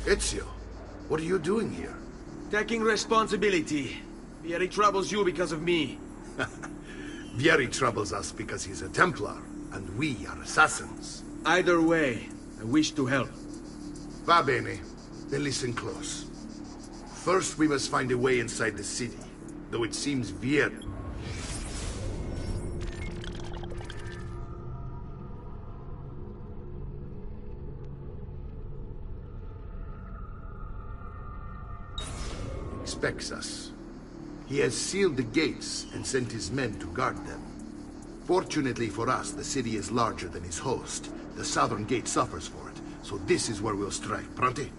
Ezio, what are you doing here? Taking responsibility. Vieri troubles you because of me. Vieri troubles us because he's a Templar, and we are assassins. Either way, I wish to help. Va bene. Then listen close. First, we must find a way inside the city, though it seems Vieri... expects us. He has sealed the gates and sent his men to guard them. Fortunately for us, the city is larger than his host. The southern gate suffers for it, so this is where we'll strike. Pronti?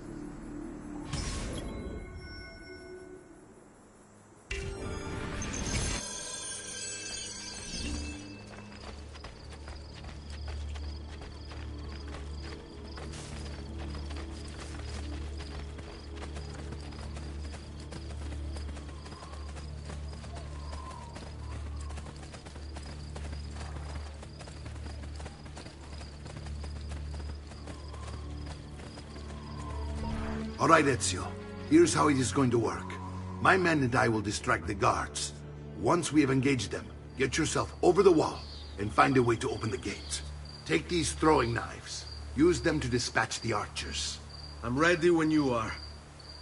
All right, Ezio. Here's how it is going to work. My men and I will distract the guards. Once we have engaged them, get yourself over the wall and find a way to open the gate. Take these throwing knives. Use them to dispatch the archers. I'm ready when you are.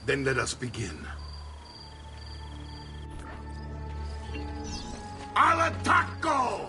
Then let us begin. Al attacco!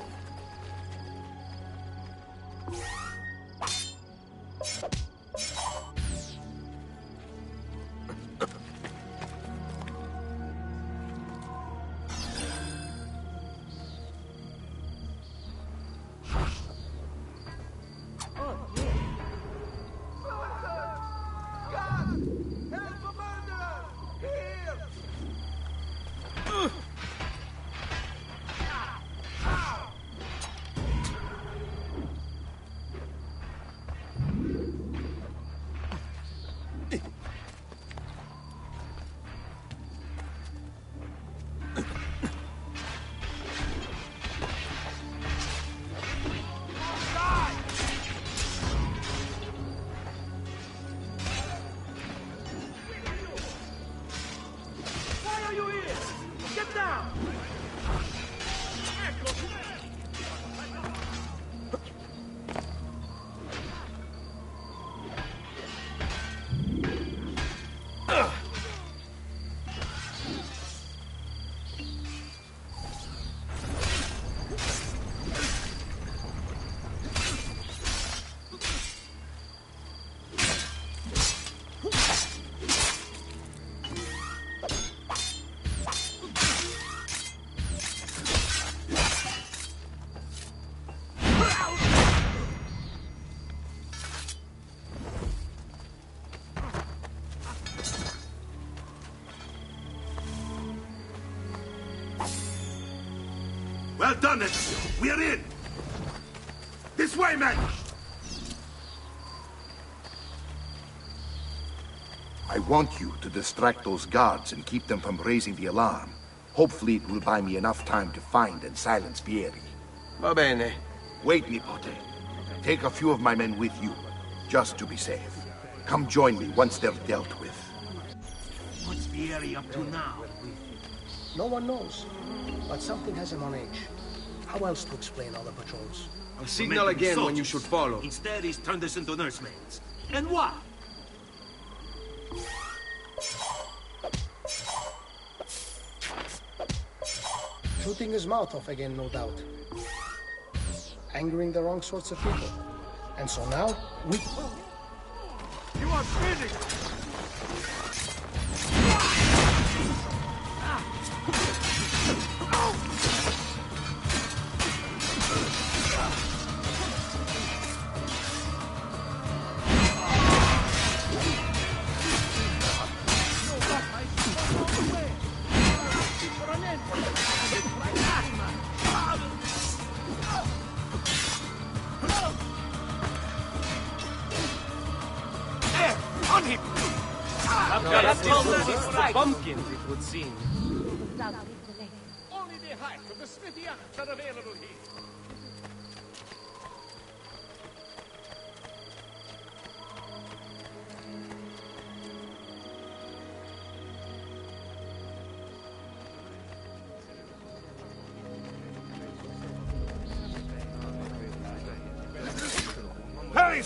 Well done, Ezio. We're in. This way, men! I want you to distract those guards and keep them from raising the alarm. Hopefully it will buy me enough time to find and silence Vieri. Va bene. Wait, Nipote. Take a few of my men with you, just to be safe. Come join me once they're dealt with. What's Vieri up to now? No one knows, but something has him on edge. How else to explain all the patrols? I'll signal again when you should follow. Instead, he's turned us into nursemaids. And why? Shooting his mouth off again, no doubt. Angering the wrong sorts of people. And so now, we... You are finished! On him! Pumpkins, it would seem. Only the height of the smithy axe are available here.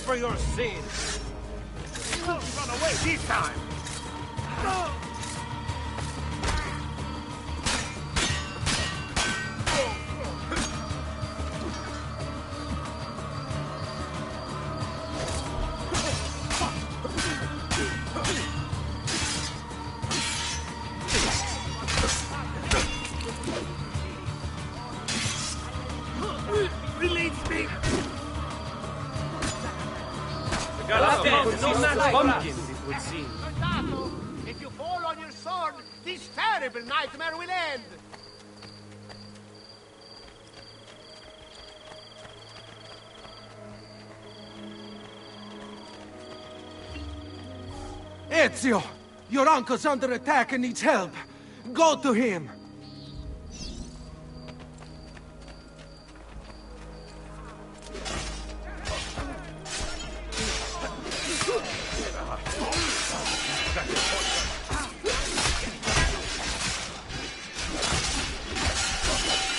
for your sins. You won't run away this time. Release me! Pumpkins, it would seem. Soldato, if you fall on your sword, this terrible nightmare will end. Ezio! Your uncle's under attack and needs help. Go to him!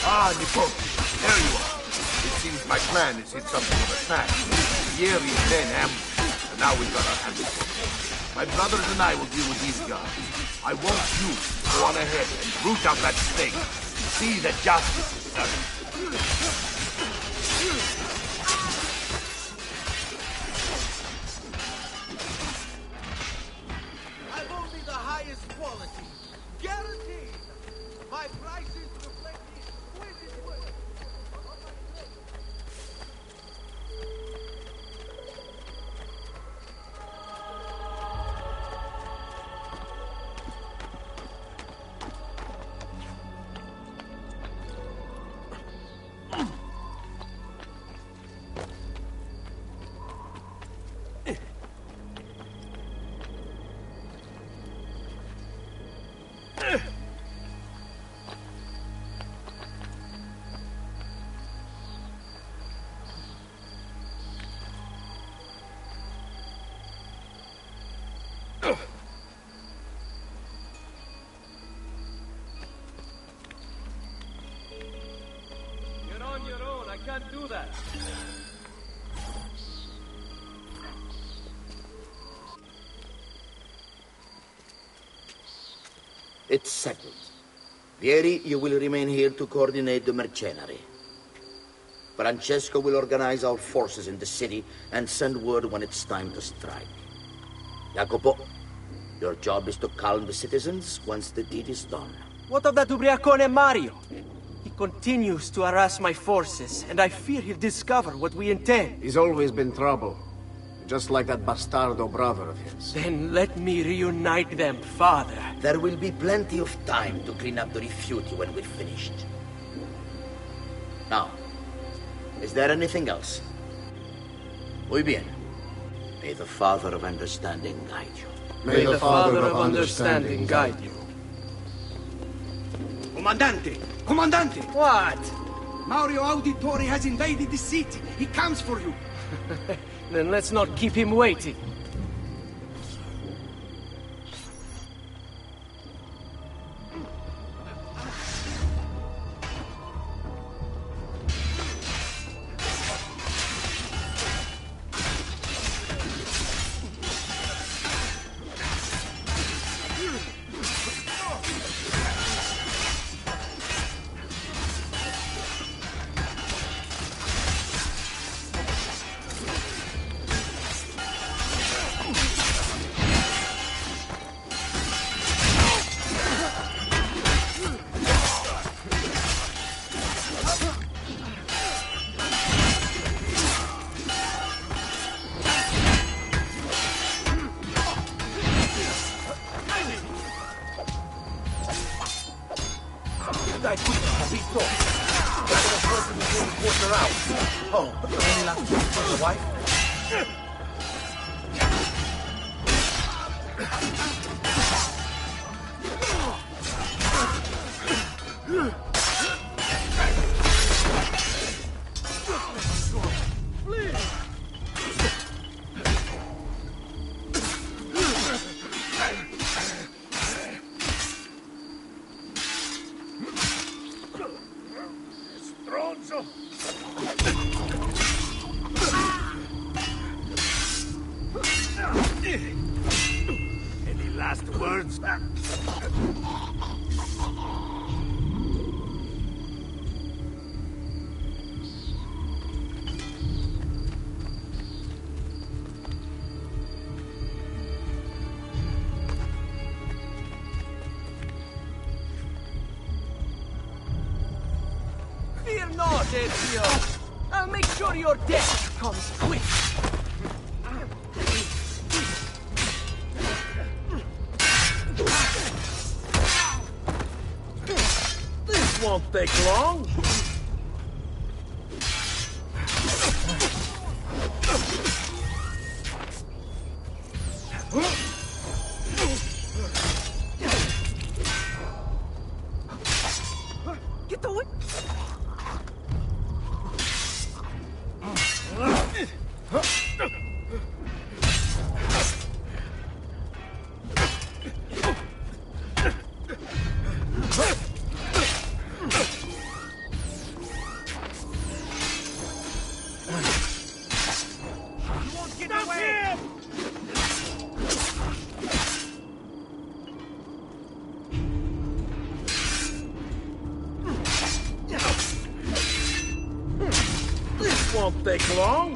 Ah, Nippon, there you are. It seems my plan has hit something of a snag. Yeri is then ambushed, and now we've got our hands full. My brothers and I will deal with these guys. I want you to go on ahead and root out that snake. See that justice is served. I've only the highest quality. Guaranteed. My prices reflect the exquisite work. You're on your own. I can't do that. It's settled. Vieri, you will remain here to coordinate the mercenary. Francesco will organize our forces in the city and send word when it's time to strike. Jacopo, your job is to calm the citizens once the deed is done. What of that Ubriacone Mario? He continues to harass my forces, and I fear he'll discover what we intend. He's always been trouble. Just like that bastardo brother of his. Then let me reunite them, father. There will be plenty of time to clean up the rifiuti when we're finished. Now, is there anything else? Muy bien. May the Father of Understanding guide you. May the Father of Understanding guide you. Comandante! Comandante! What? Mario Auditore has invaded the city. He comes for you. Then let's not keep him waiting. No, Ezio! I'll make sure your death comes quick! This won't take long! Get away! Won't take long.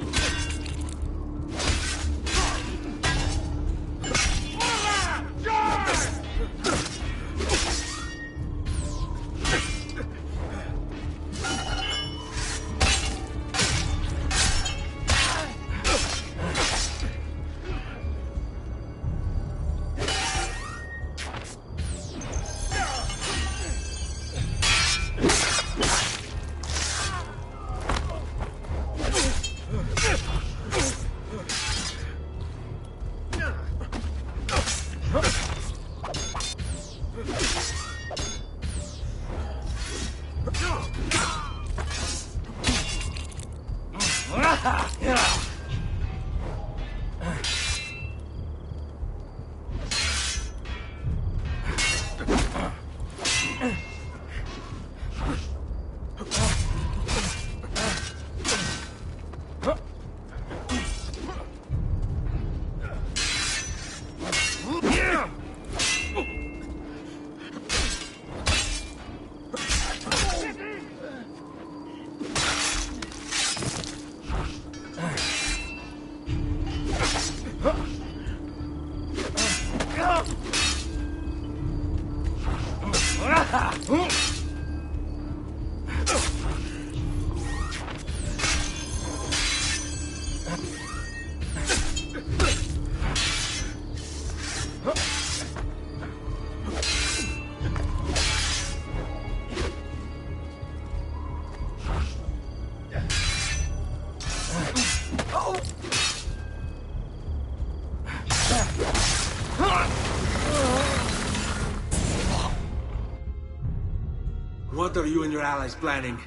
What are you and your allies planning?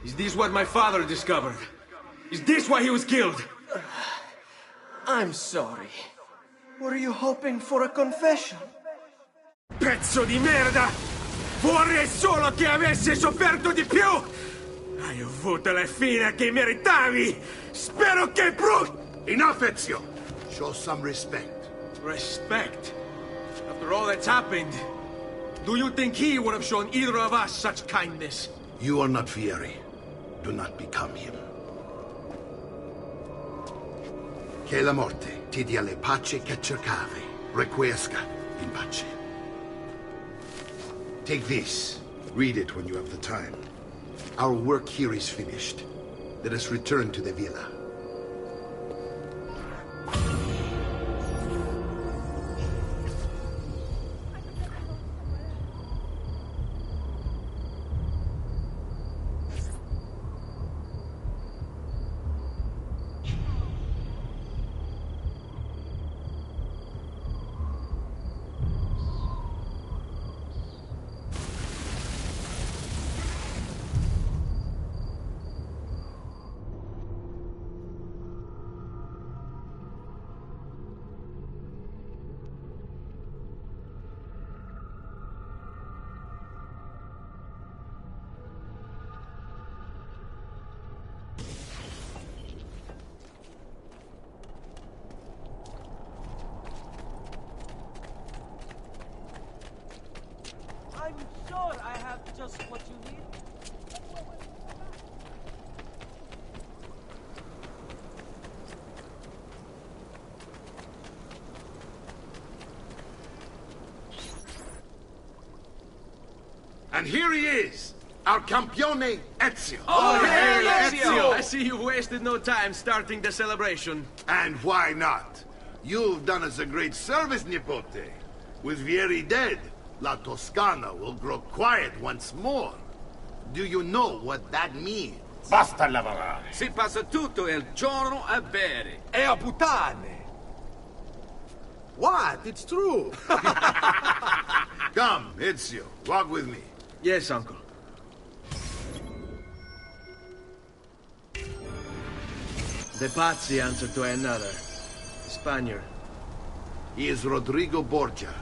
Is this what my father discovered? Is this why he was killed? I'm sorry. Were you hoping for a confession? Pezzo di merda! Vorrei solo che avessi sofferto di più! Hai avuto la fine che meritavi! Spero che Enough, Ezio! Show some respect. Respect? After all that's happened, do you think he would have shown either of us such kindness? You are not Fieri. Do not become him. Che la morte ti dia le pace che cercavi. Requiesca in pace. Take this. Read it when you have the time. Our work here is finished. Let us return to the villa. I'm sure I have just what you need. And here he is, our campione Ezio. Oh, hey, Ezio! I see you've wasted no time starting the celebration. And why not? You've done us a great service, Nipote. With Vieri dead, La Toscana will grow quiet once more. Do you know what that means? Basta lavorare. Si passa tutto il giorno a bere. E a puttane! What? It's true! Come, Ezio, walk with me. Yes, uncle. The Pazzi answer to another. Spaniard. He is Rodrigo Borgia,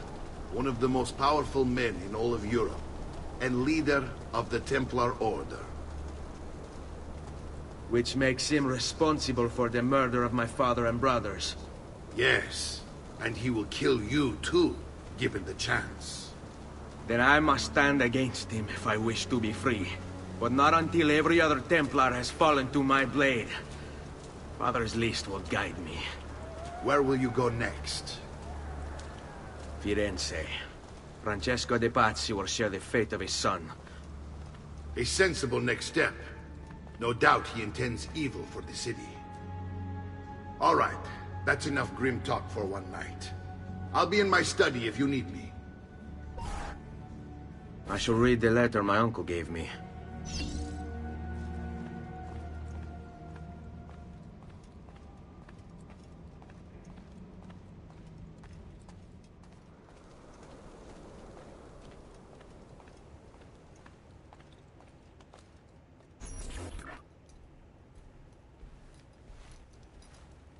one of the most powerful men in all of Europe, and leader of the Templar Order. Which makes him responsible for the murder of my father and brothers. Yes, and he will kill you too, given the chance. Then I must stand against him if I wish to be free. But not until every other Templar has fallen to my blade. Father's list will guide me. Where will you go next? Firenze. Francesco de Pazzi will share the fate of his son. A sensible next step. No doubt he intends evil for the city. All right, that's enough grim talk for one night. I'll be in my study if you need me. I shall read the letter my uncle gave me.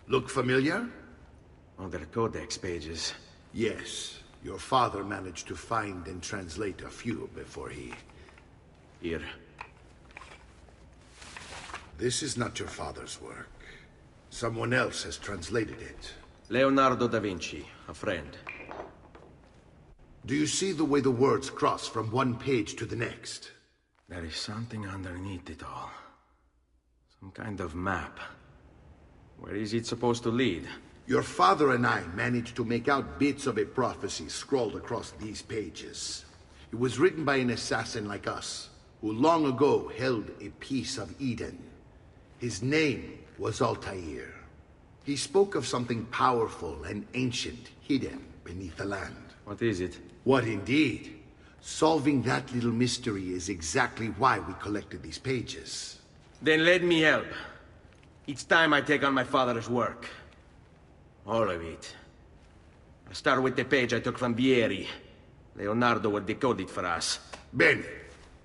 Look familiar? On their codex pages. Yes. Your father managed to find and translate a few before he... Here. This is not your father's work. Someone else has translated it. Leonardo da Vinci, a friend. Do you see the way the words cross from one page to the next? There is something underneath it all. Some kind of map. Where is it supposed to lead? Your father and I managed to make out bits of a prophecy scrawled across these pages. It was written by an assassin like us, who long ago held a piece of Eden. His name was Altair. He spoke of something powerful and ancient hidden beneath the land. What is it? What indeed? Solving that little mystery is exactly why we collected these pages. Then let me help. It's time I take on my father's work. All of it. I'll start with the page I took from Vieri. Leonardo will decode it for us. Bene.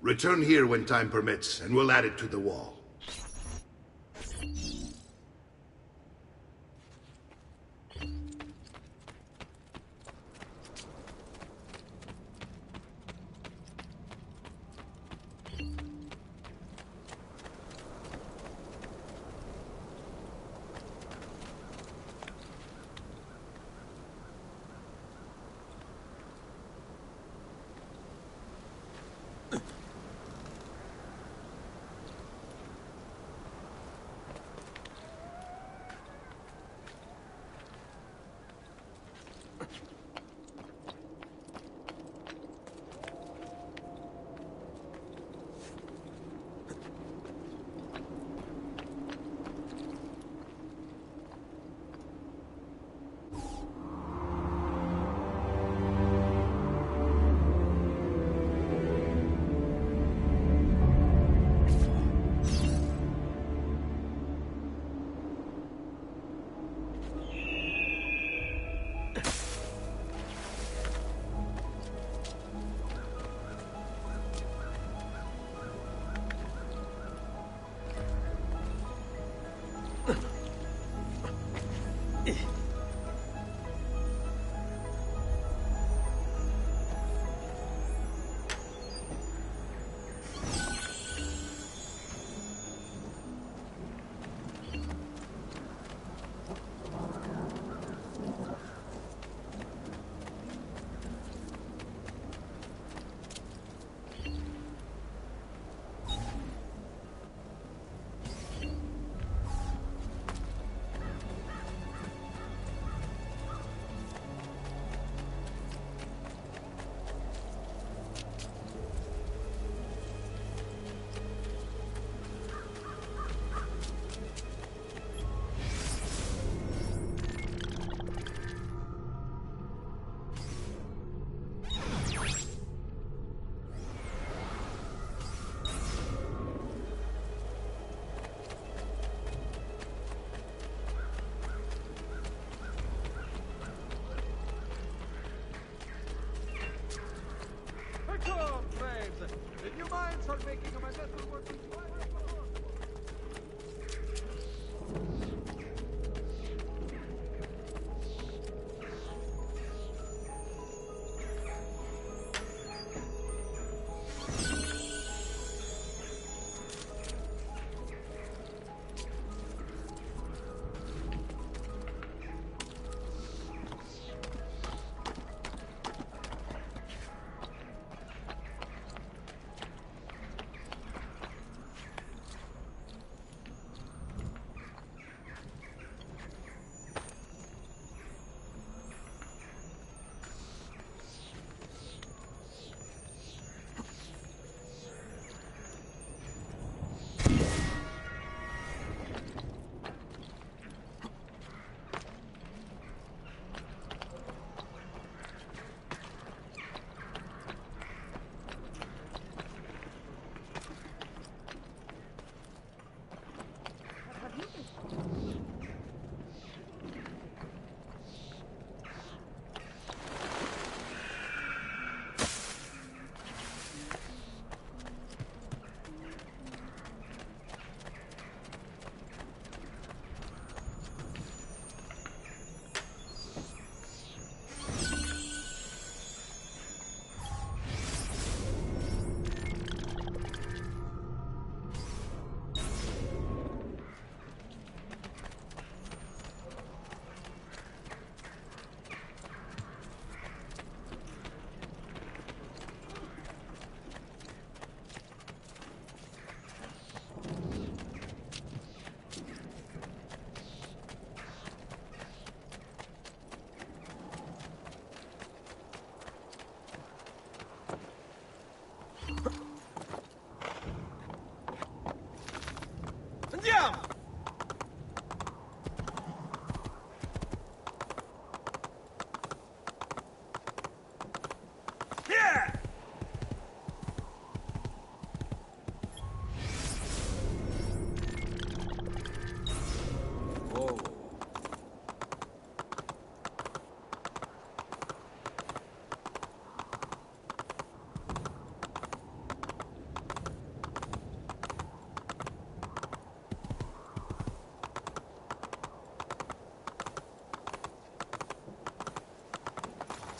Return here when time permits, and we'll add it to the wall.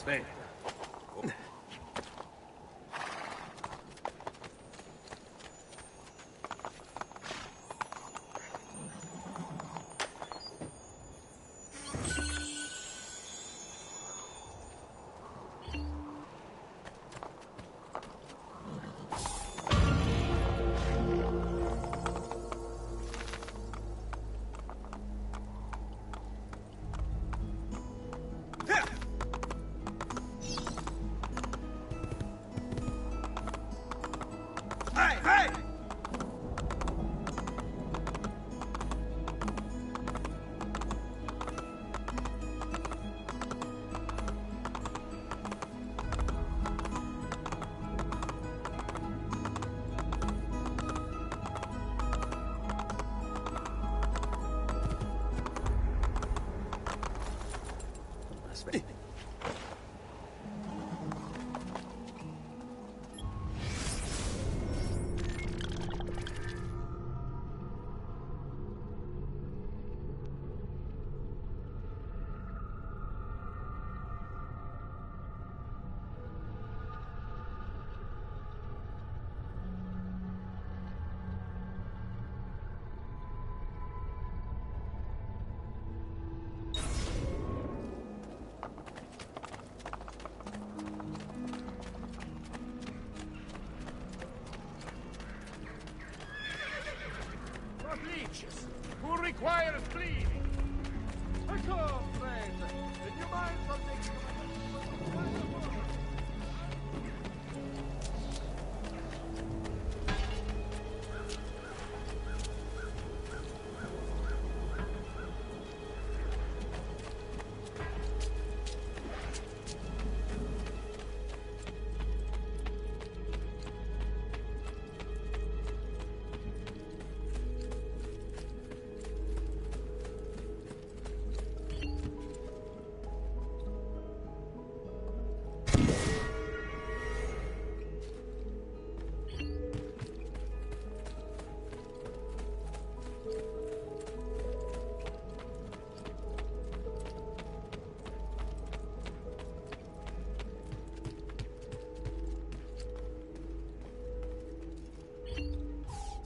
Hey. Who requires cleaning? Come, friend. Do you mind for taking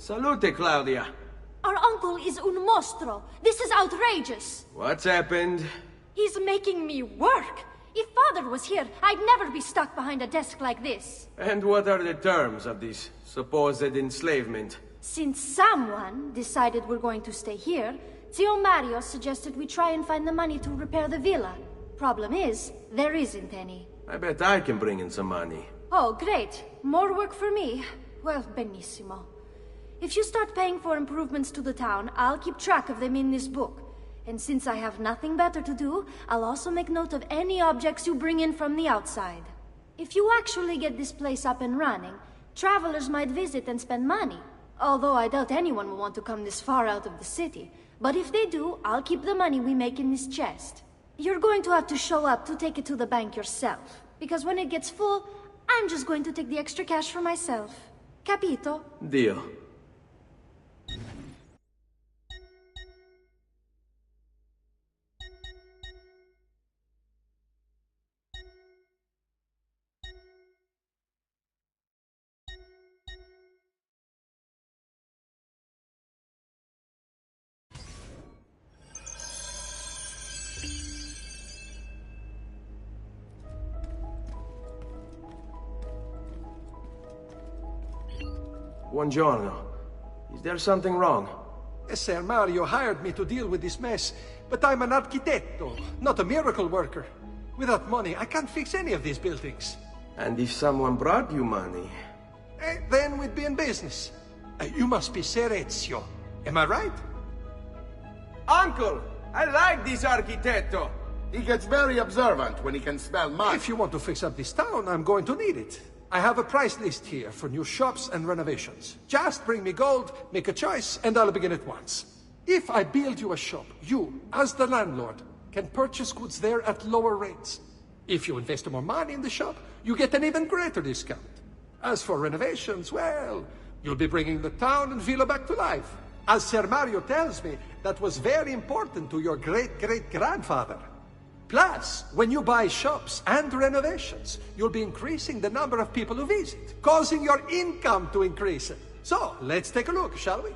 Salute, Claudia. Our uncle is un mostro. This is outrageous. What's happened? He's making me work. If Father was here, I'd never be stuck behind a desk like this. And what are the terms of this supposed enslavement? Since someone decided we're going to stay here, Zio Mario suggested we try and find the money to repair the villa. Problem is, there isn't any. I bet I can bring in some money. Oh, great. More work for me. Well, benissimo. If you start paying for improvements to the town, I'll keep track of them in this book. And since I have nothing better to do, I'll also make note of any objects you bring in from the outside. If you actually get this place up and running, travelers might visit and spend money. Although I doubt anyone will want to come this far out of the city. But if they do, I'll keep the money we make in this chest. You're going to have to show up to take it to the bank yourself. Because when it gets full, I'm just going to take the extra cash for myself. Capito? Deal. Buongiorno. Is there something wrong? Ser Mario hired me to deal with this mess, but I'm an architetto, not a miracle worker. Without money, I can't fix any of these buildings. And if someone brought you money? Then we'd be in business. You must be Ser Ezio. Am I right? Uncle, I like this architetto. He gets very observant when he can smell mud. If you want to fix up this town, I'm going to need it. I have a price list here for new shops and renovations. Just bring me gold, make a choice, and I'll begin at once. If I build you a shop, you, as the landlord, can purchase goods there at lower rates. If you invest more money in the shop, you get an even greater discount. As for renovations, well, you'll be bringing the town and villa back to life. As Ser Mario tells me, that was very important to your great-great-grandfather. Plus, when you buy shops and renovations, you'll be increasing the number of people who visit, causing your income to increase. So, let's take a look, shall we?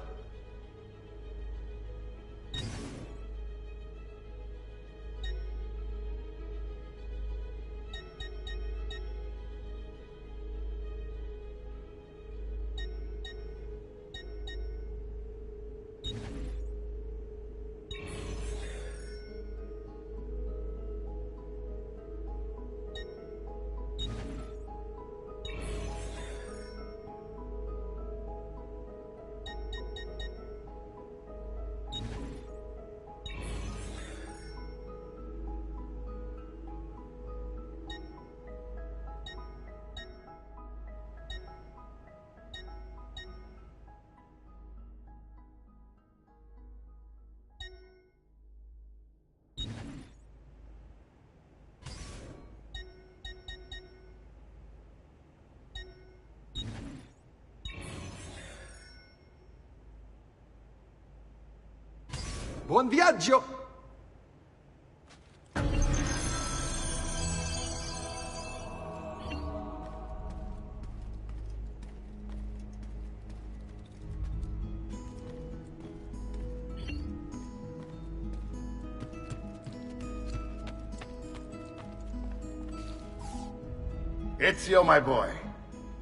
Buon viaggio! Ezio, my boy,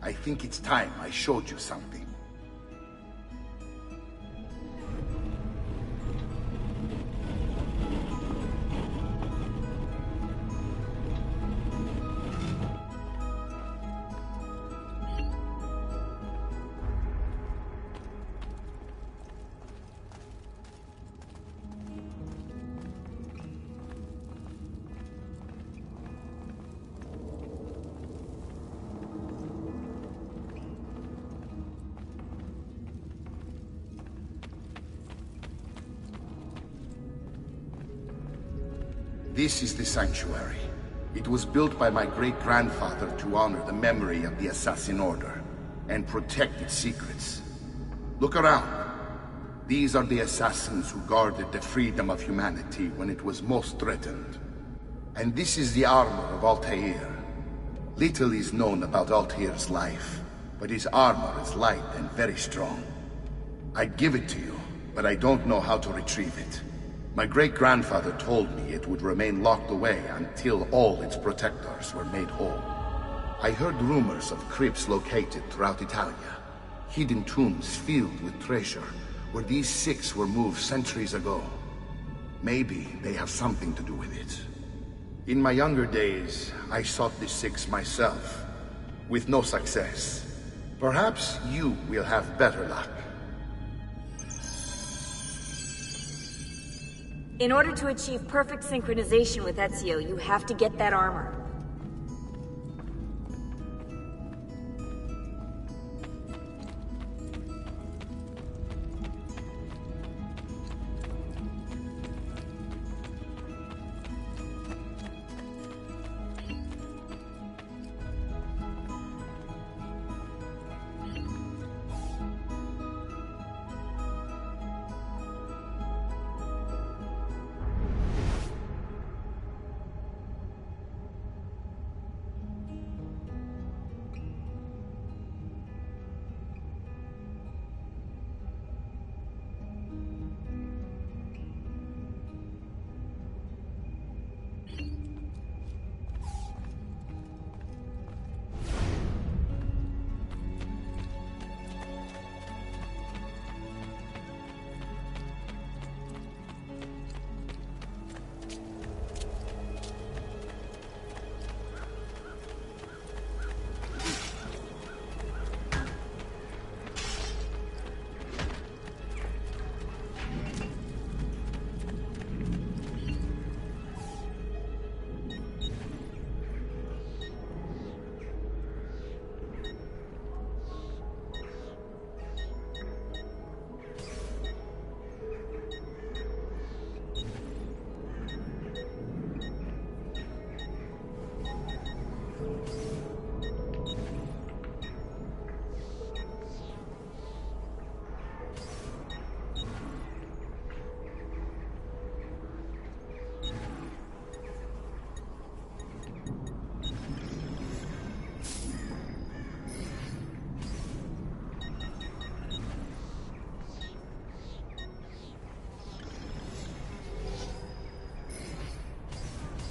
I think it's time I showed you something. This is the sanctuary. It was built by my great-grandfather to honor the memory of the Assassin Order and protect its secrets. Look around. These are the assassins who guarded the freedom of humanity when it was most threatened. And this is the armor of Altair. Little is known about Altair's life, but his armor is light and very strong. I'd give it to you, but I don't know how to retrieve it. My great-grandfather told me it would remain locked away until all its protectors were made whole. I heard rumors of crypts located throughout Italia, hidden tombs filled with treasure, where these six were moved centuries ago. Maybe they have something to do with it. In my younger days, I sought the six myself, with no success. Perhaps you will have better luck. In order to achieve perfect synchronization with Ezio, you have to get that armor.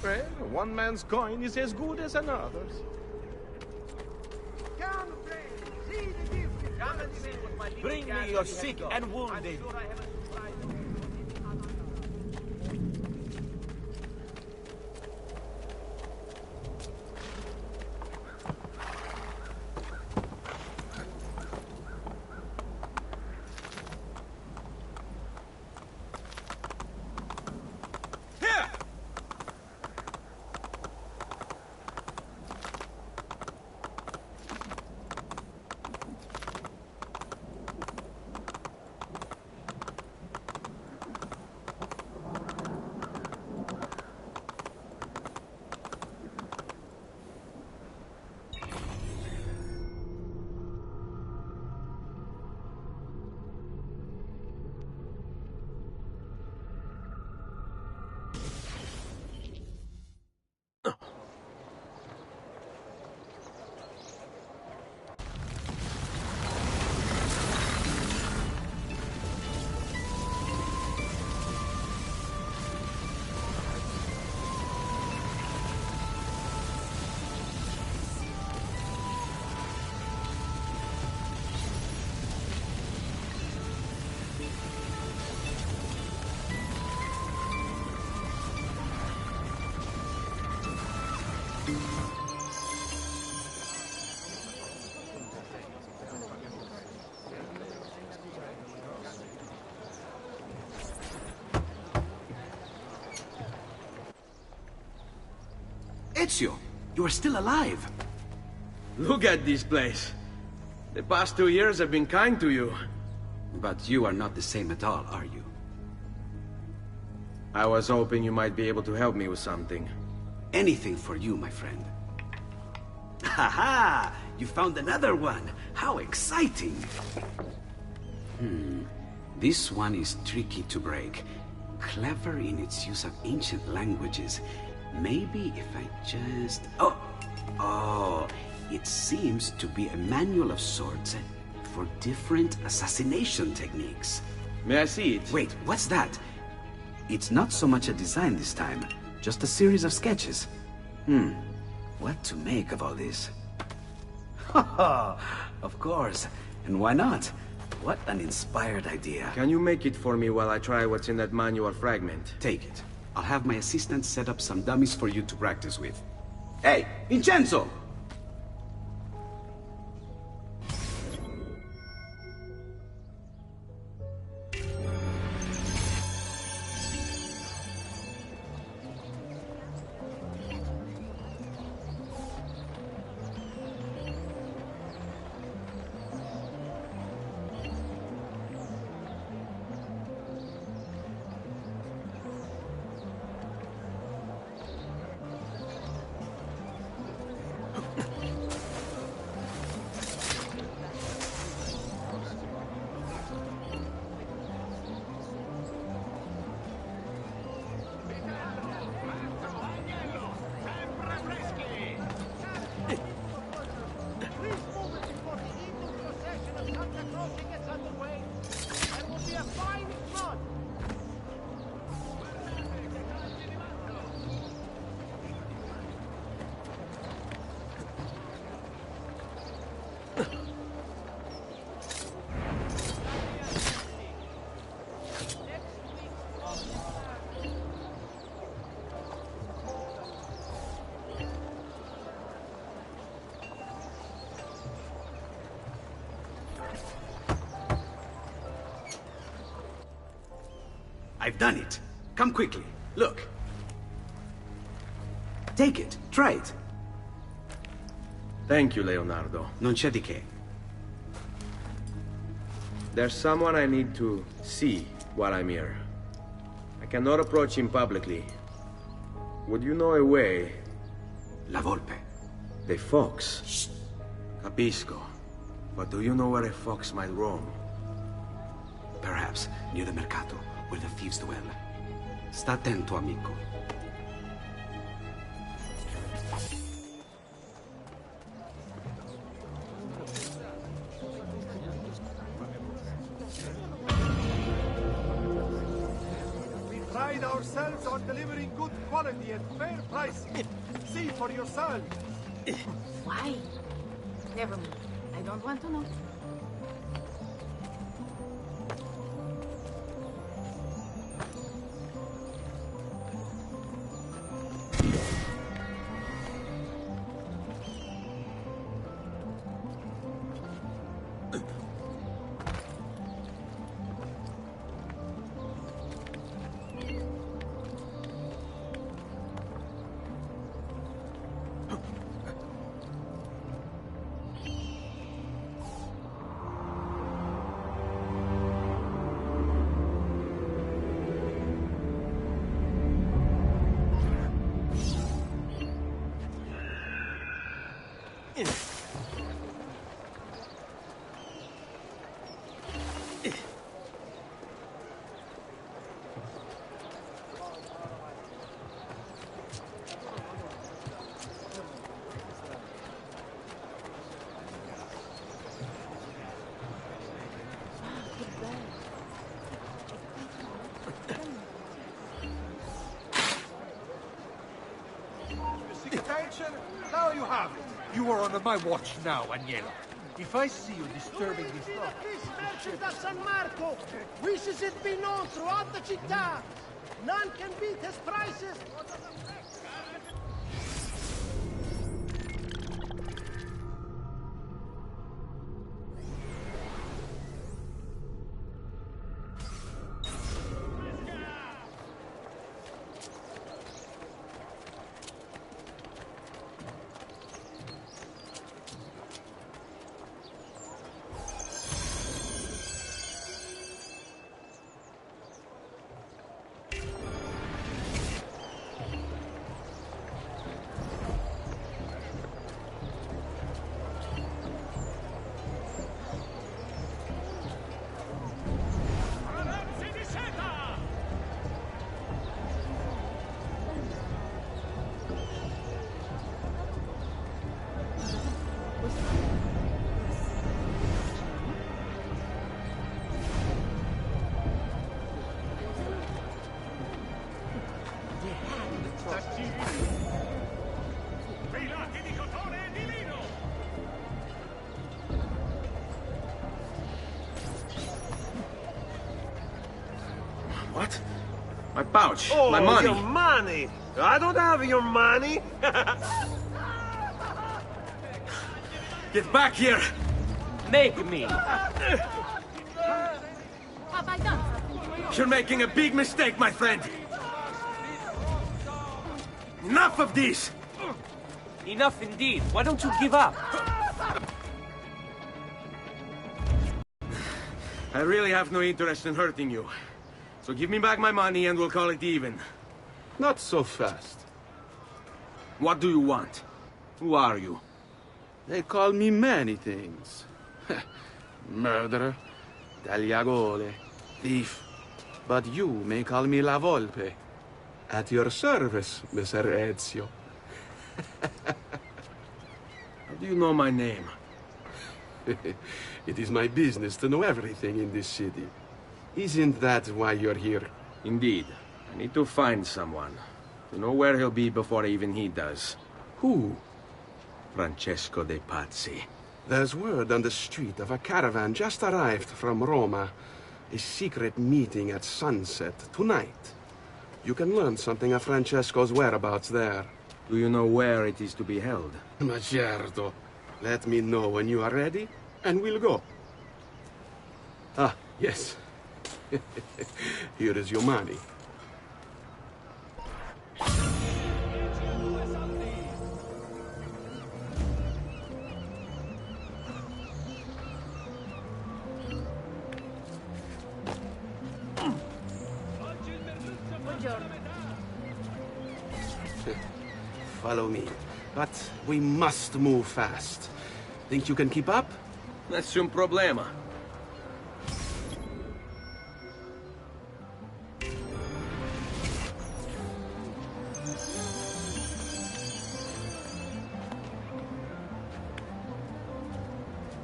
Well, one man's coin is as good as another's. Come, friend, see the difference. Bring me your sick and wounded. Ezio, you are still alive. Look at this place. The past 2 years have been kind to you. But you are not the same at all, are you? I was hoping you might be able to help me with something. Anything for you, my friend. Ha-ha! You found another one! How exciting! This one is tricky to break. Clever in its use of ancient languages. Maybe if I just... Oh! It seems to be a manual of sorts for different assassination techniques. May I see it? Wait, what's that? It's not so much a design this time, just a series of sketches. What to make of all this? Of course. And why not? What an inspired idea. Can you make it for me while I try what's in that manual fragment? Take it. I'll have my assistant set up some dummies for you to practice with. Hey, Vincenzo! I've done it. Come quickly. Look. Take it. Try it. Thank you, Leonardo. Non c'è di che. There's someone I need to see while I'm here. I cannot approach him publicly. Would you know a way? La Volpe. The fox. Shh. Capisco. But do you know where a fox might roam? Perhaps near the Mercato, where the thieves dwell. Sta attento, amico. We pride ourselves on delivering good quality at fair pricing. See for yourself. Why? Never mind. I don't want to know. Attention, now you have it. You are under my watch now, Agnello. If I see you disturbing this dock... This merchant da San Marco wishes it be known throughout the città. None can beat his prices. What? My pouch. Oh, my money. Your money! I don't have your money! Get back here! Make me! Have I done something? You're making a big mistake, my friend! Enough of this! Enough indeed. Why don't you give up? I really have no interest in hurting you. So give me back my money and we'll call it even. Not so fast. What do you want? Who are you? They call me many things. Murderer, tagliagole, thief. But you may call me La Volpe. At your service, Messer Ezio. How do you know my name? It is my business to know everything in this city. Isn't that why you're here? Indeed. I need to find someone. To know where he'll be before even he does. Who? Francesco de Pazzi. There's word on the street of a caravan just arrived from Roma. A secret meeting at sunset tonight. You can learn something of Francesco's whereabouts there. Do you know where it is to be held? Ma certo. Let me know when you are ready, and we'll go. Ah, yes. Here is your money. Follow me. But we must move fast. Think you can keep up? Nessun problema.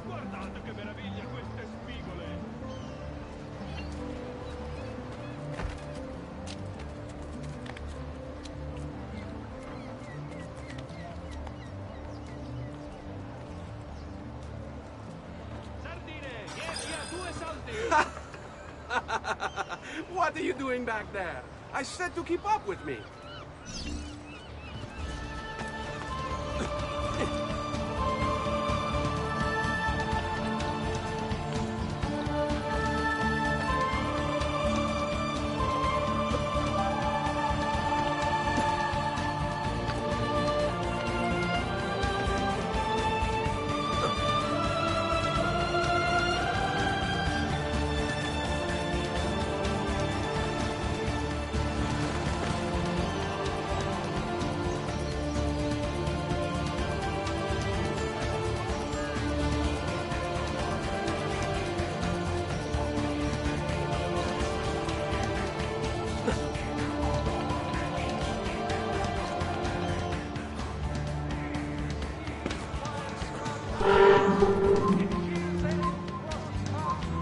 Guardate che meraviglia queste spigole! What are you doing back there? I said to keep up with me.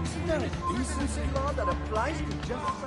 Isn't there a decency law that applies to just...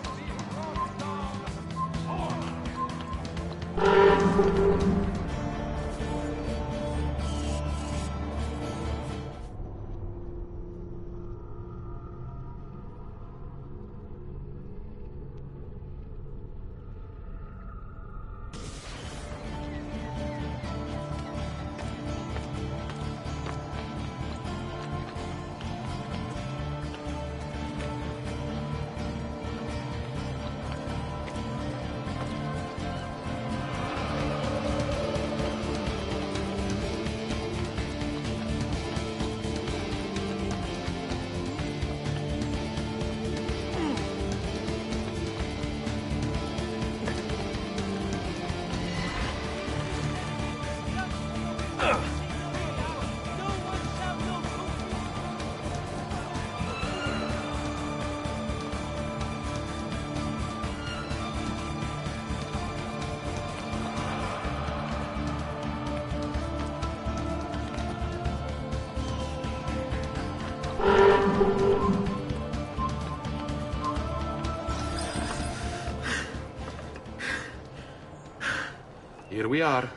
Here we are.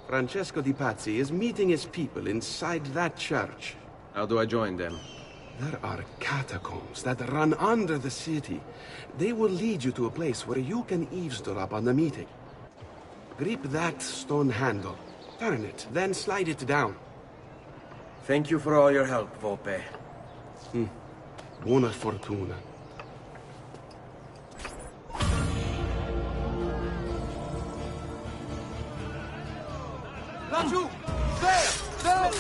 Francesco di Pazzi is meeting his people inside that church. How do I join them? There are catacombs that run under the city. They will lead you to a place where you can eavesdrop on the meeting. Grip that stone handle. Turn it, then slide it down. Thank you for all your help, Volpe. Buona fortuna. Laggiù! There! There!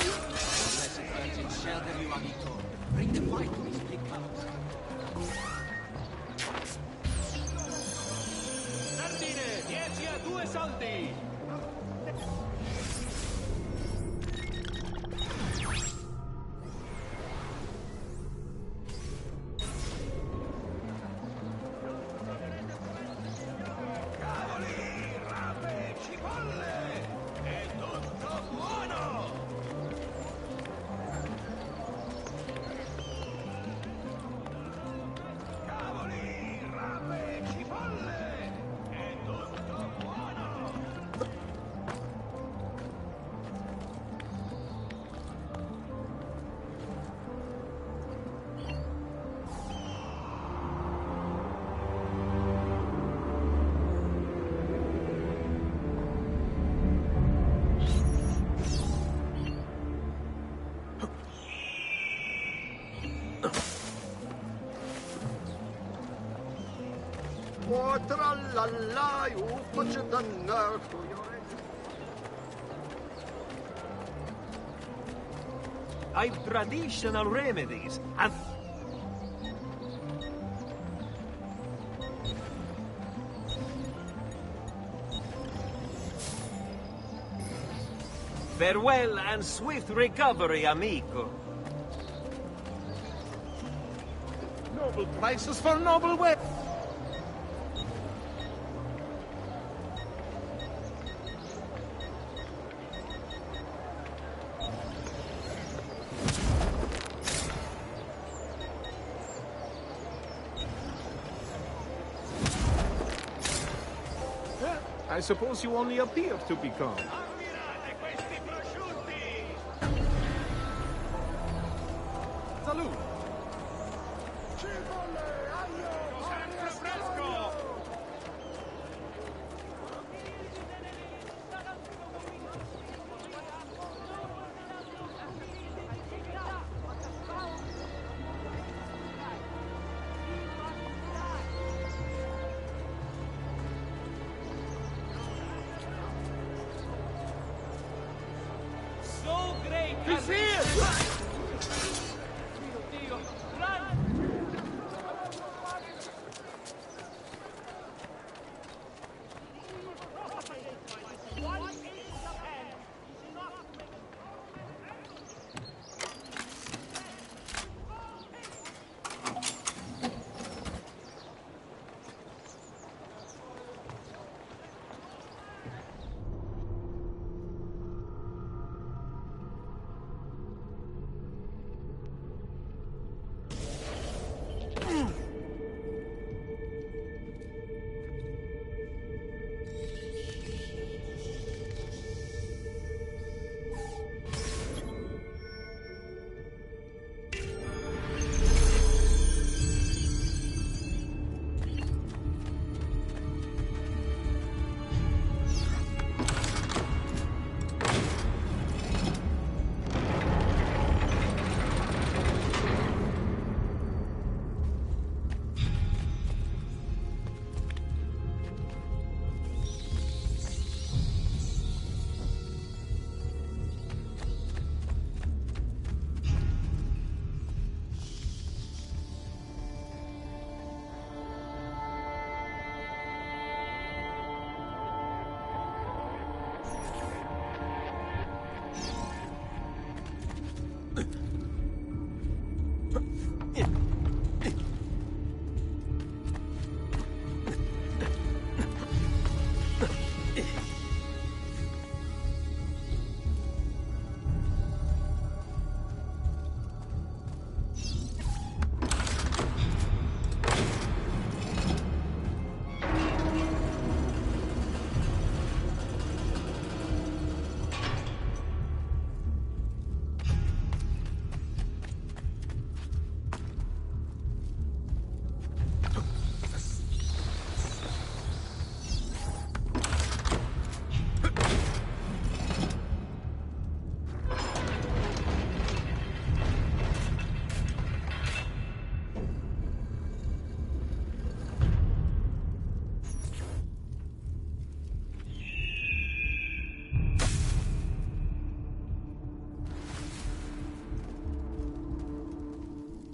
Scegliere amico. Bring the fight to his big house. Sardine, 10 a 2 soldi! I've traditional remedies and farewell and swift recovery, amico. Noble prices for noble weapons. I suppose you only appear to be calm. Salute! He's here!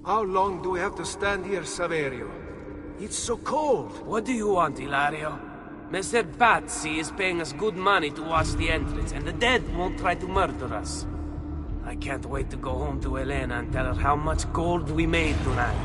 How long do we have to stand here, Saverio? It's so cold. What do you want, Ilario? Messer Pazzi is paying us good money to watch the entrance, and the dead won't try to murder us. I can't wait to go home to Elena and tell her how much gold we made tonight.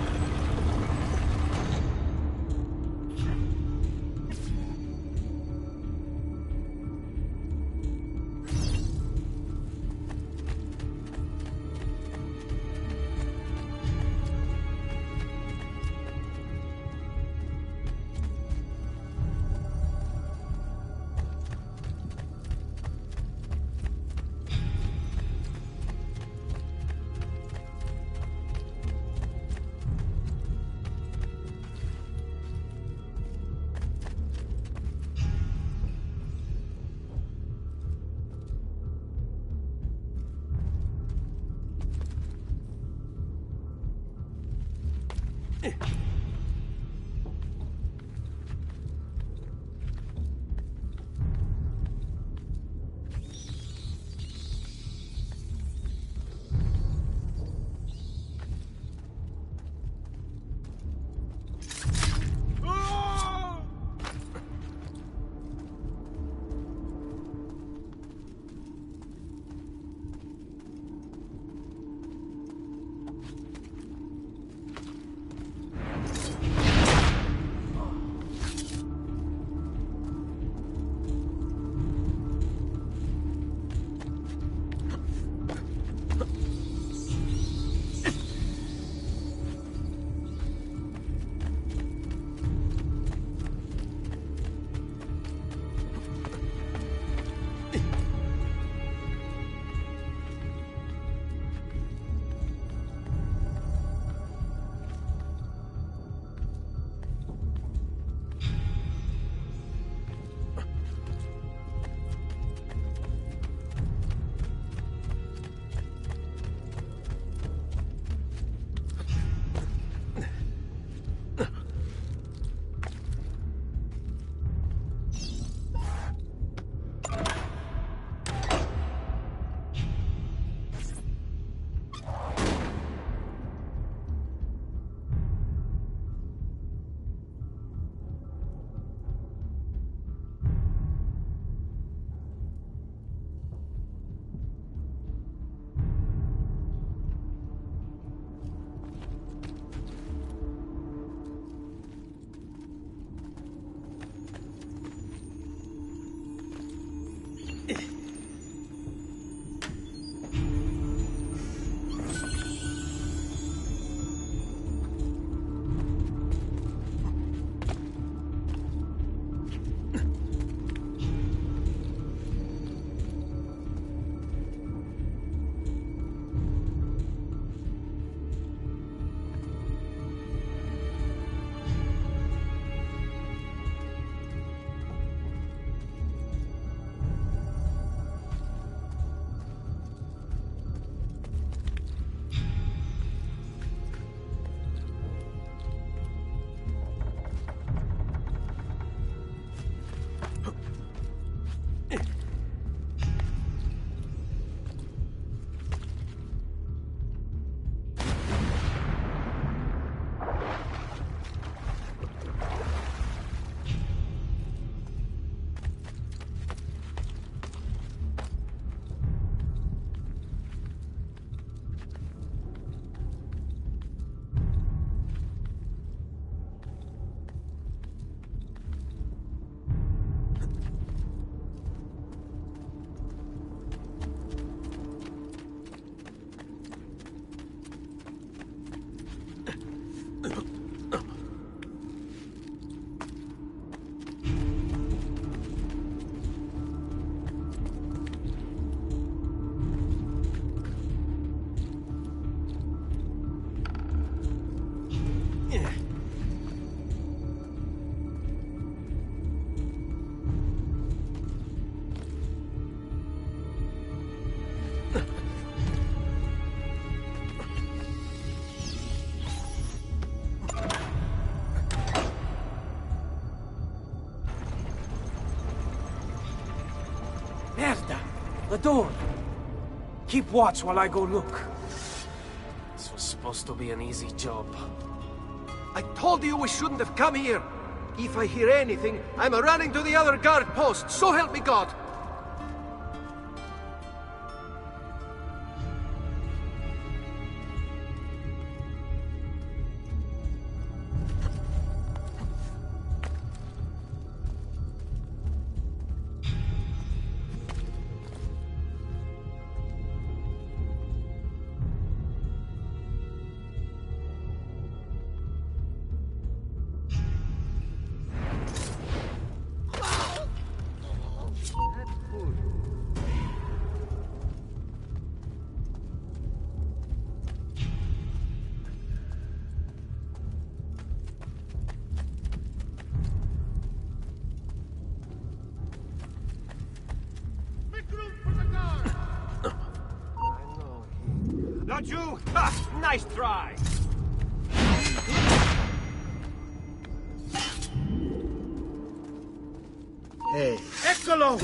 The door! Keep watch while I go look. This was supposed supposed to be an easy job. I told you we shouldn't have come here. If I hear anything, I'm running to the other guard post. So help me God. Not you! Ha! Nice try! Hey. Eccolo!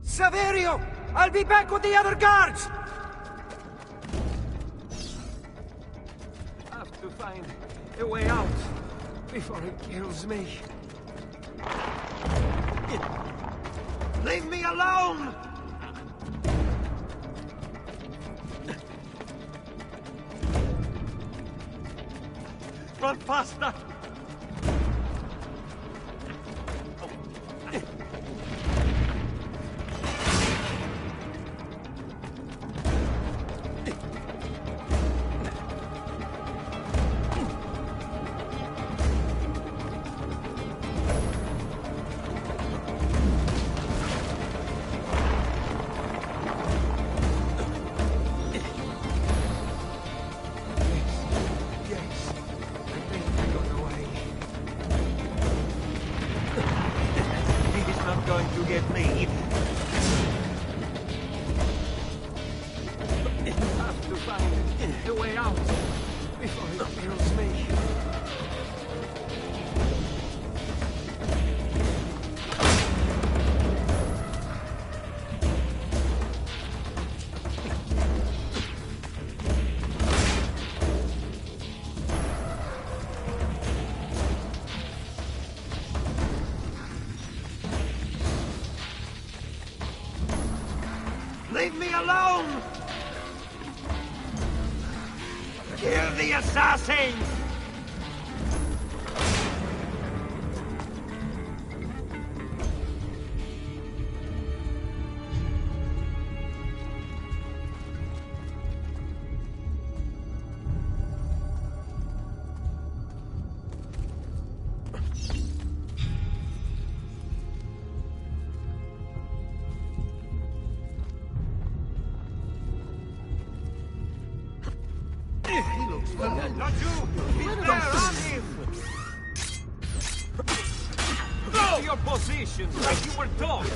Saverio! I'll be back with the other guards! I have to find a way out before he kills me. Leave me alone! Run faster! Going to get me. I have to find a way out before he kills me. Leave me alone! Kill the assassins! He looks familiar. Not you! He's there! On him! Go to your position, like you were taught!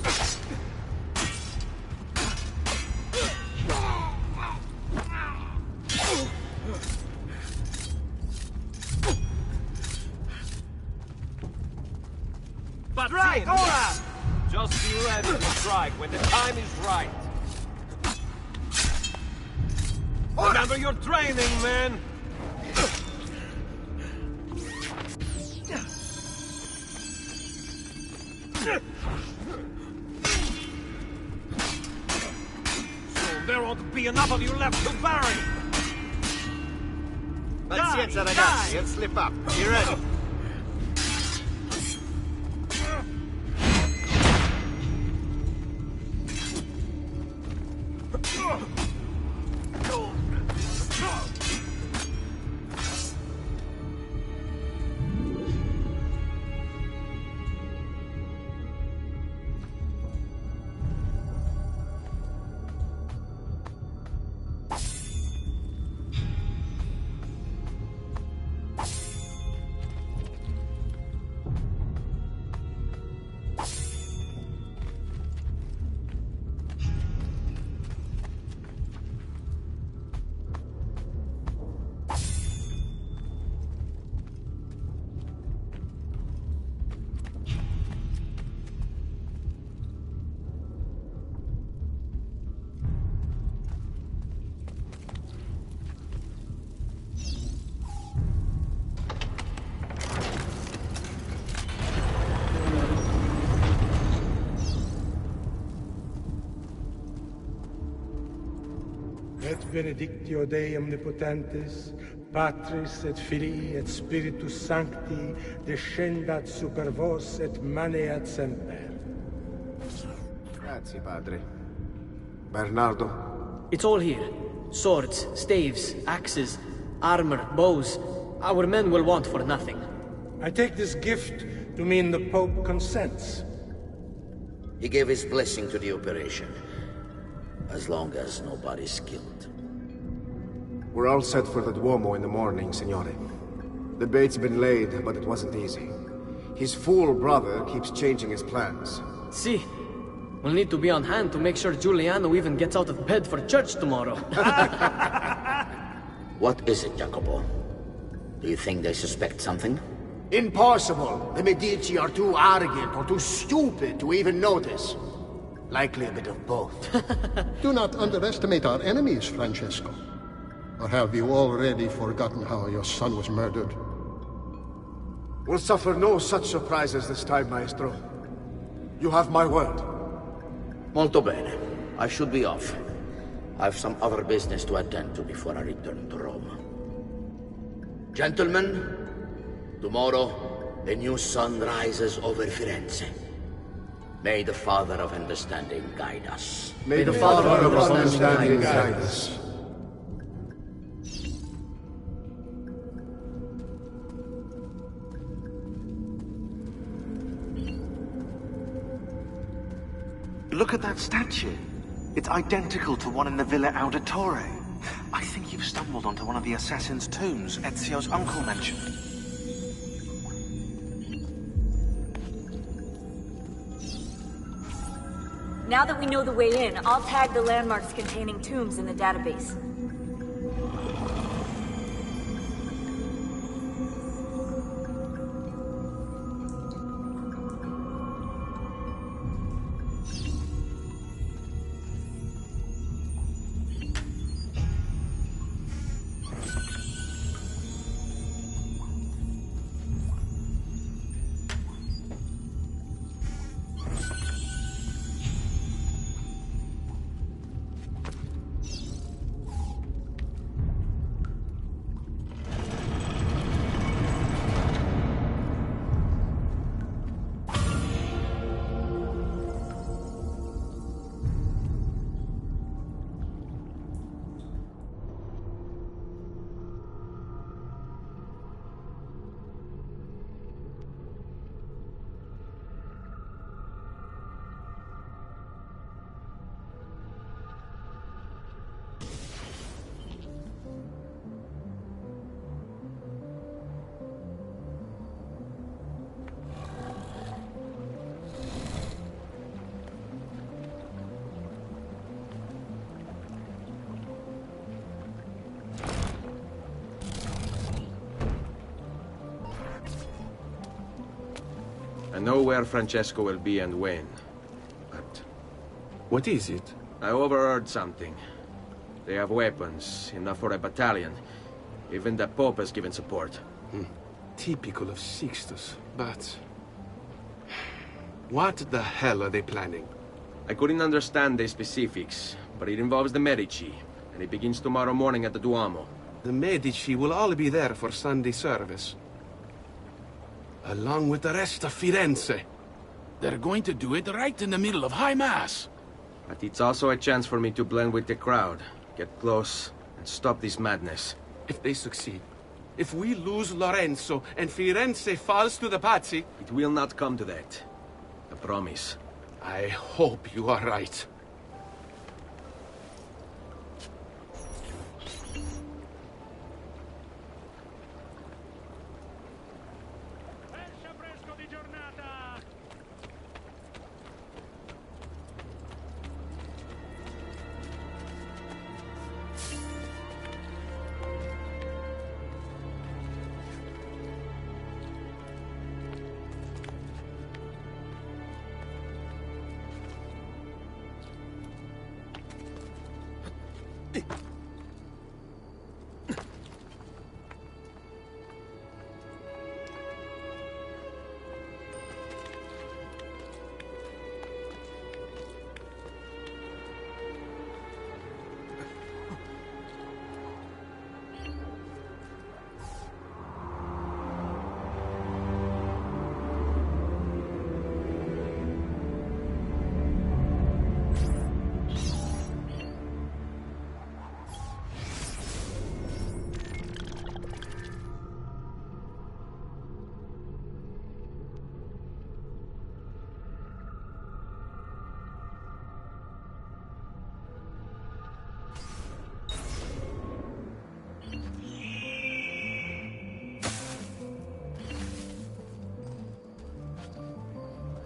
But right, ora! Just be ready to strike when the time is right. Remember your training, man! Soon there won't be be enough of you left to bury! Pazienza, ragazzi, let's slip up. Be ready. Et benedictio Dei omnipotentis, Patris et Filii et Spiritus Sancti, descendat super vos et maneat semper. Grazie, Padre. Bernardo? It's all here. Swords, staves, axes, armor, bows. Our men will want for nothing. I take this gift to mean the Pope consents. He gave his blessing to the operation. As long as nobody's killed. We're all set for the Duomo in the morning, Signore. The bait's been laid, but it wasn't easy. His fool brother keeps changing his plans. See, we'll need to be on hand to make sure Giuliano even gets out of bed for church tomorrow. What is it, Jacopo? Do you think they suspect something? Impossible! The Medici are too arrogant or too stupid to even notice. Likely a bit of both. Do not underestimate our enemies, Francesco. Or have you already forgotten how your son was murdered? We'll suffer no such surprises this time, Maestro. You have my word. Molto bene. I should be off. I've some other business to attend to before I return to Rome. Gentlemen, tomorrow, the new sun rises over Firenze. May the Father of Understanding guide us. May the Father of Understanding guide us. Look at that statue. It's identical to one in the Villa Auditore. I think you've stumbled onto one of the assassin's tombs Ezio's uncle mentioned. Now that we know the way in, I'll tag the landmarks containing tombs in the database. I know where Francesco will be and when, but... What is it? I overheard something. They have weapons, enough for a battalion. Even the Pope has given support. Typical of Sixtus, but... What the hell are they planning? I couldn't understand the specifics, but it involves the Medici. and it begins tomorrow morning at the Duomo. The Medici will all be there for Sunday service. Along with the rest of Firenze. They're going to do it right in the middle of High Mass. But it's also a chance for me to blend with the crowd, get close, and stop this madness. If they succeed, if we lose Lorenzo and Firenze falls to the Pazzi... It will not come to that. I promise. I hope you are right.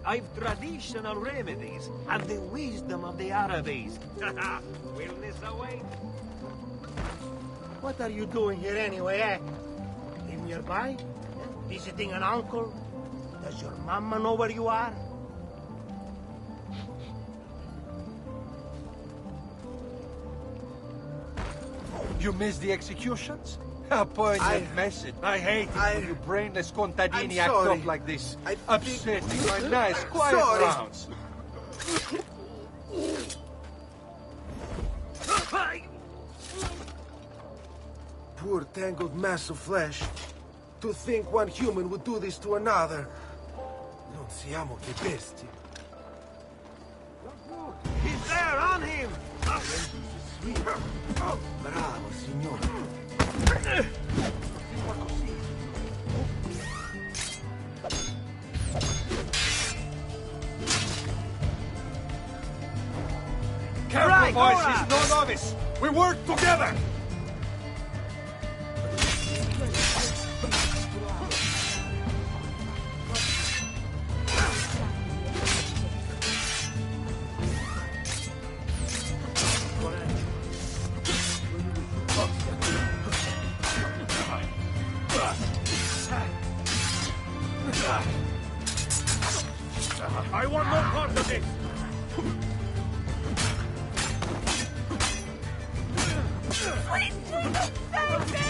I've traditional remedies and the wisdom of the Arabes. Wellness awaits. What are you doing here anyway, eh? Live nearby? Visiting an uncle? Does your mama know where you are? You missed the executions? A poignant message. I hate it when you brainless contadini act up like this. Upsetting my nice, quiet rounds. Poor tangled mass of flesh. To think one human would do this to another. Non siamo che bestie. He's there, on him! Bravo, signore. Careful, boys, he's no novice. We work together. I want no part of this! Sweet Jesus, save me!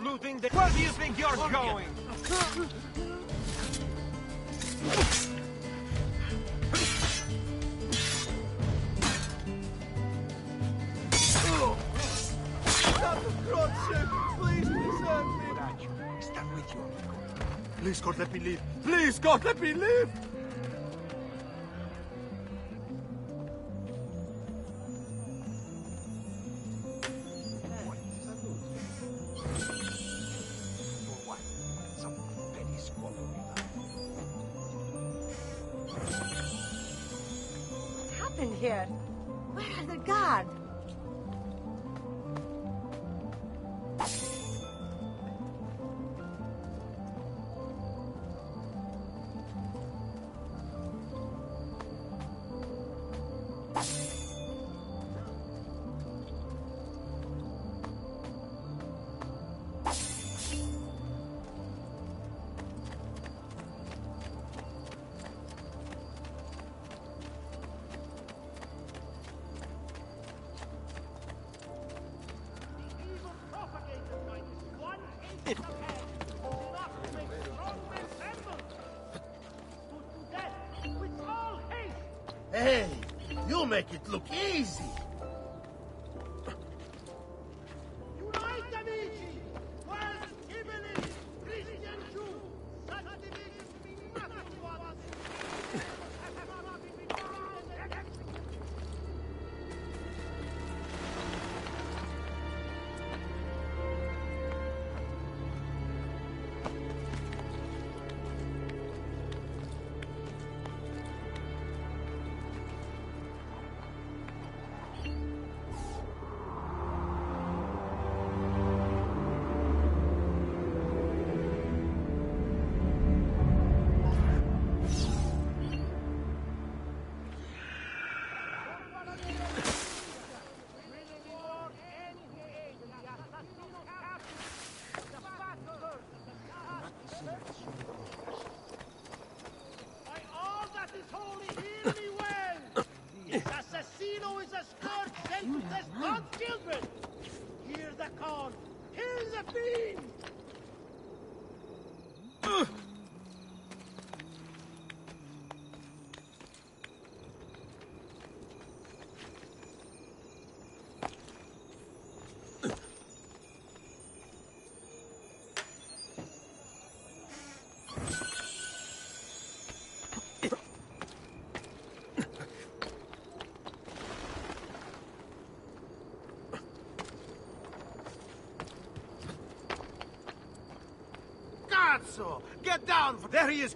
Looting the... Where do you think you're going? Please, God, let me leave. Please, God, let me leave. What happened here? Where are the guards? Hey, you make it look easy. Cazzo! Get down! There he is!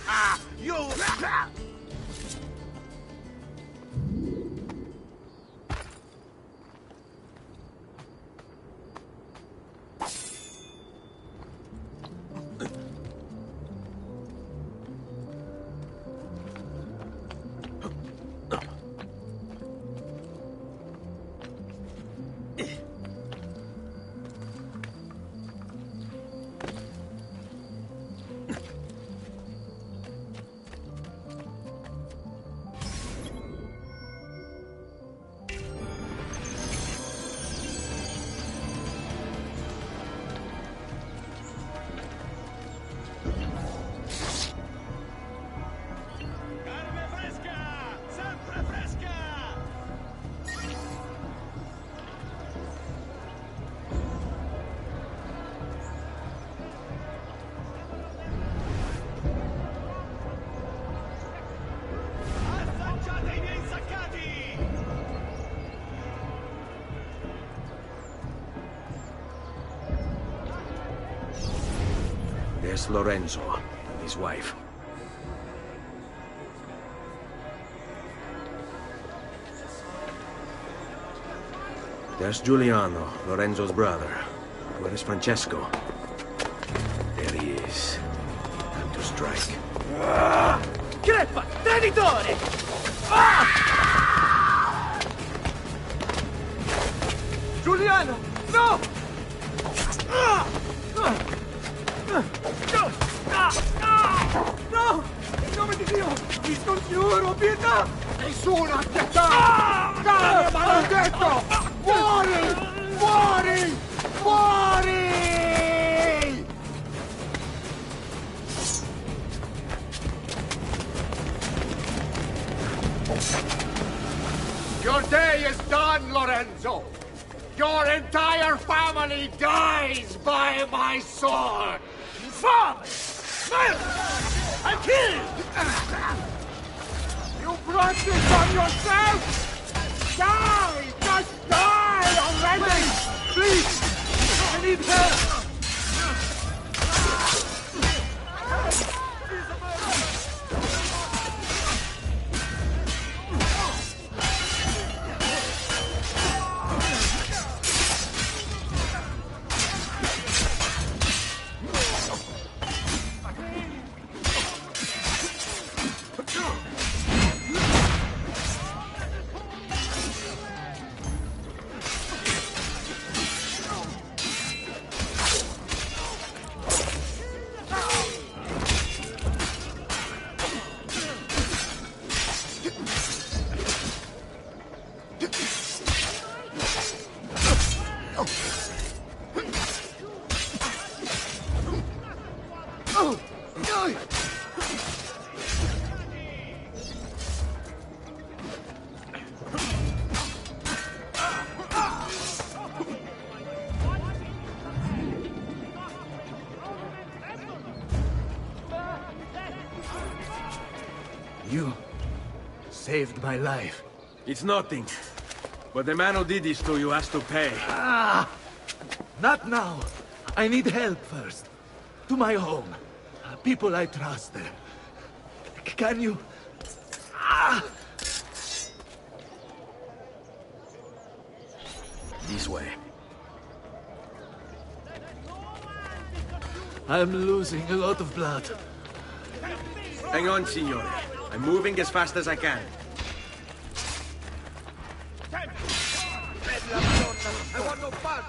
Ah, you! There's Lorenzo and his wife. There's Giuliano, Lorenzo's brother. Where is Francesco? There he is. Time to strike. Crepa! Traditore! Giuliano! No! No! In nome di Dio! Vi scongiuro, pietà! Nessuno accettare! Cane maledetto! Fuori! Fuori! Fuori! Your day is done, Lorenzo! Your entire family dies by my sword! Father! Murder! I'm killed! You brought this on yourself! Die! Just die already! Please! I need help! You saved my life. It's nothing. But the man who did this to you has to pay. Ah! Not now. I need help first. To my home. People I trust there. Can you... Ah! This way. I'm losing a lot of blood. Hang on, signore. I'm moving as fast as I can.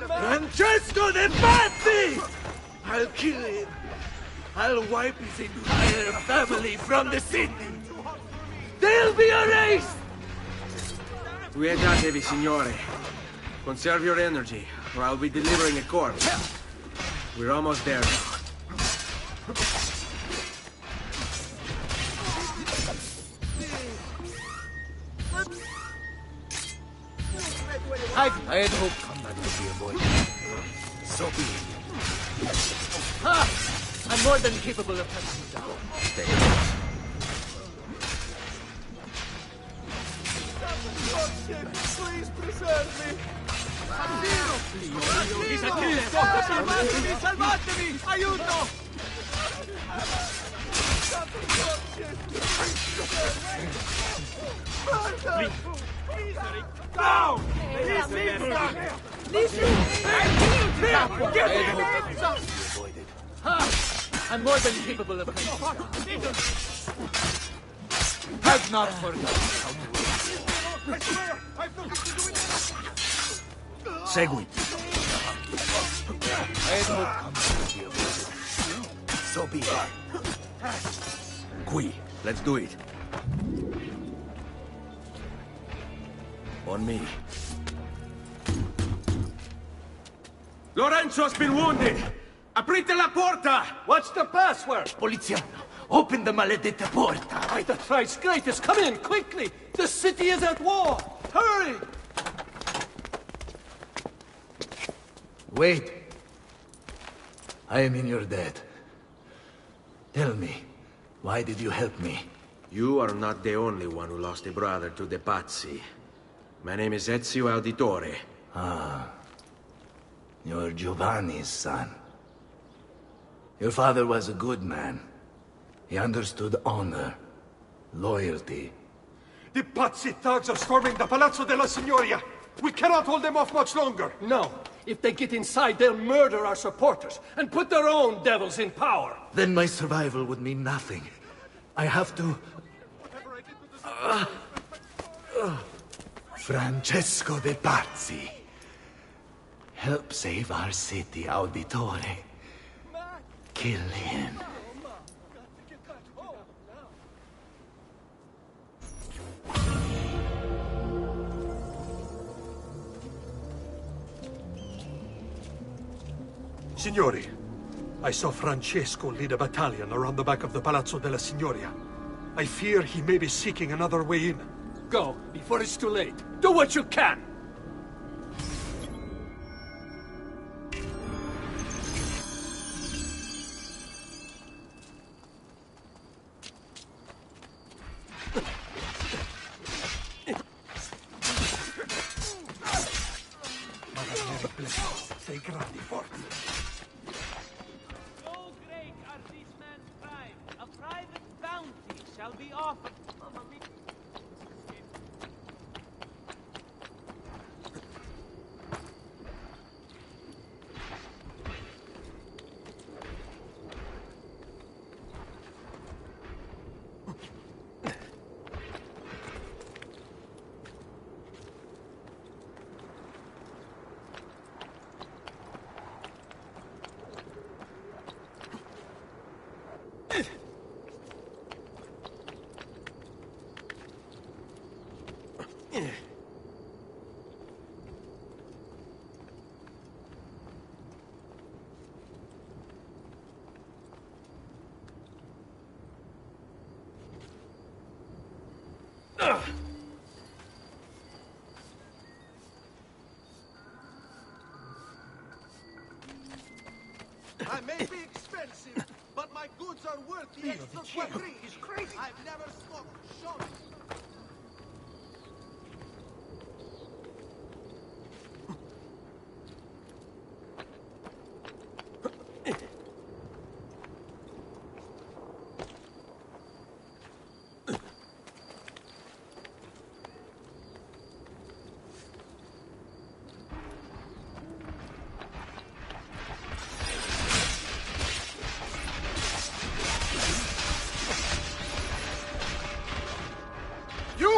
Francesco de Pazzi! I'll kill him. I'll wipe his entire family from the city. They'll be erased! Quietate, signore. Conserve your energy, or I'll be delivering a corpse. We're almost there now. I had hoped combat could be avoided. So be it. Ha! I'm more than capable of hunting you down. Please preserve me! He's a killer! Salvatemi! Salvatemi! Aiuto! Down! I'm more than capable of hunting. I've not forgotten how to win. Segui. I had hoped combat would be avoided. So be it. Qui. Let's do it. On me. Lorenzo's been wounded! Aprite la porta! What's the password? Poliziano, open the maledetta porta. By the thrice greatest, come in, quickly! The city is at war! Hurry! Wait. I am in your debt. Tell me, why did you help me? You are not the only one who lost a brother to the Pazzi. My name is Ezio Auditore. Ah. You're Giovanni's son. Your father was a good man. He understood honor, loyalty. The Pazzi thugs are storming the Palazzo della Signoria! We cannot hold them off much longer! No. If they get inside, they'll murder our supporters and put their own devils in power! Then my survival would mean nothing. I have to... Francesco de Pazzi. Help save our city, Auditore. Kill him. Signori, I saw Francesco lead a battalion around the back of the Palazzo della Signoria. I fear he may be seeking another way in. Go, before it's too late. Do what you can! Sei grandi forti. So great are these men's crimes, a private bounty shall be offered. I may be expensive, but my goods are worth the extra quadrille. He's crazy. I've never smoked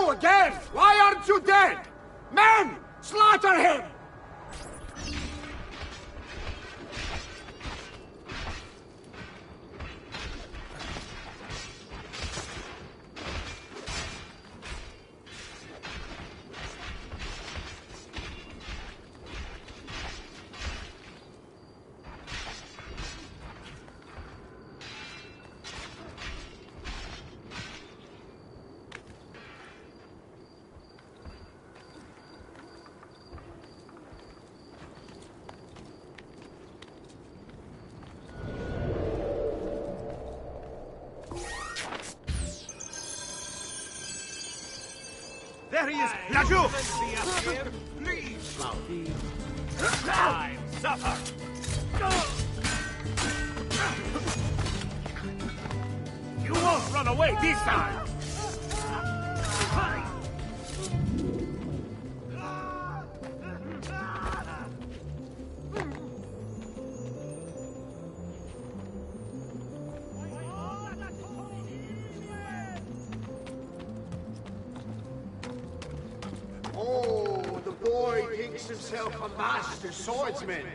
you again! Why aren't you dead? Men! Slaughter him! There he is! Laggiù! Please! Time! Suffer! You won't run away this time! Himself a master swordsman,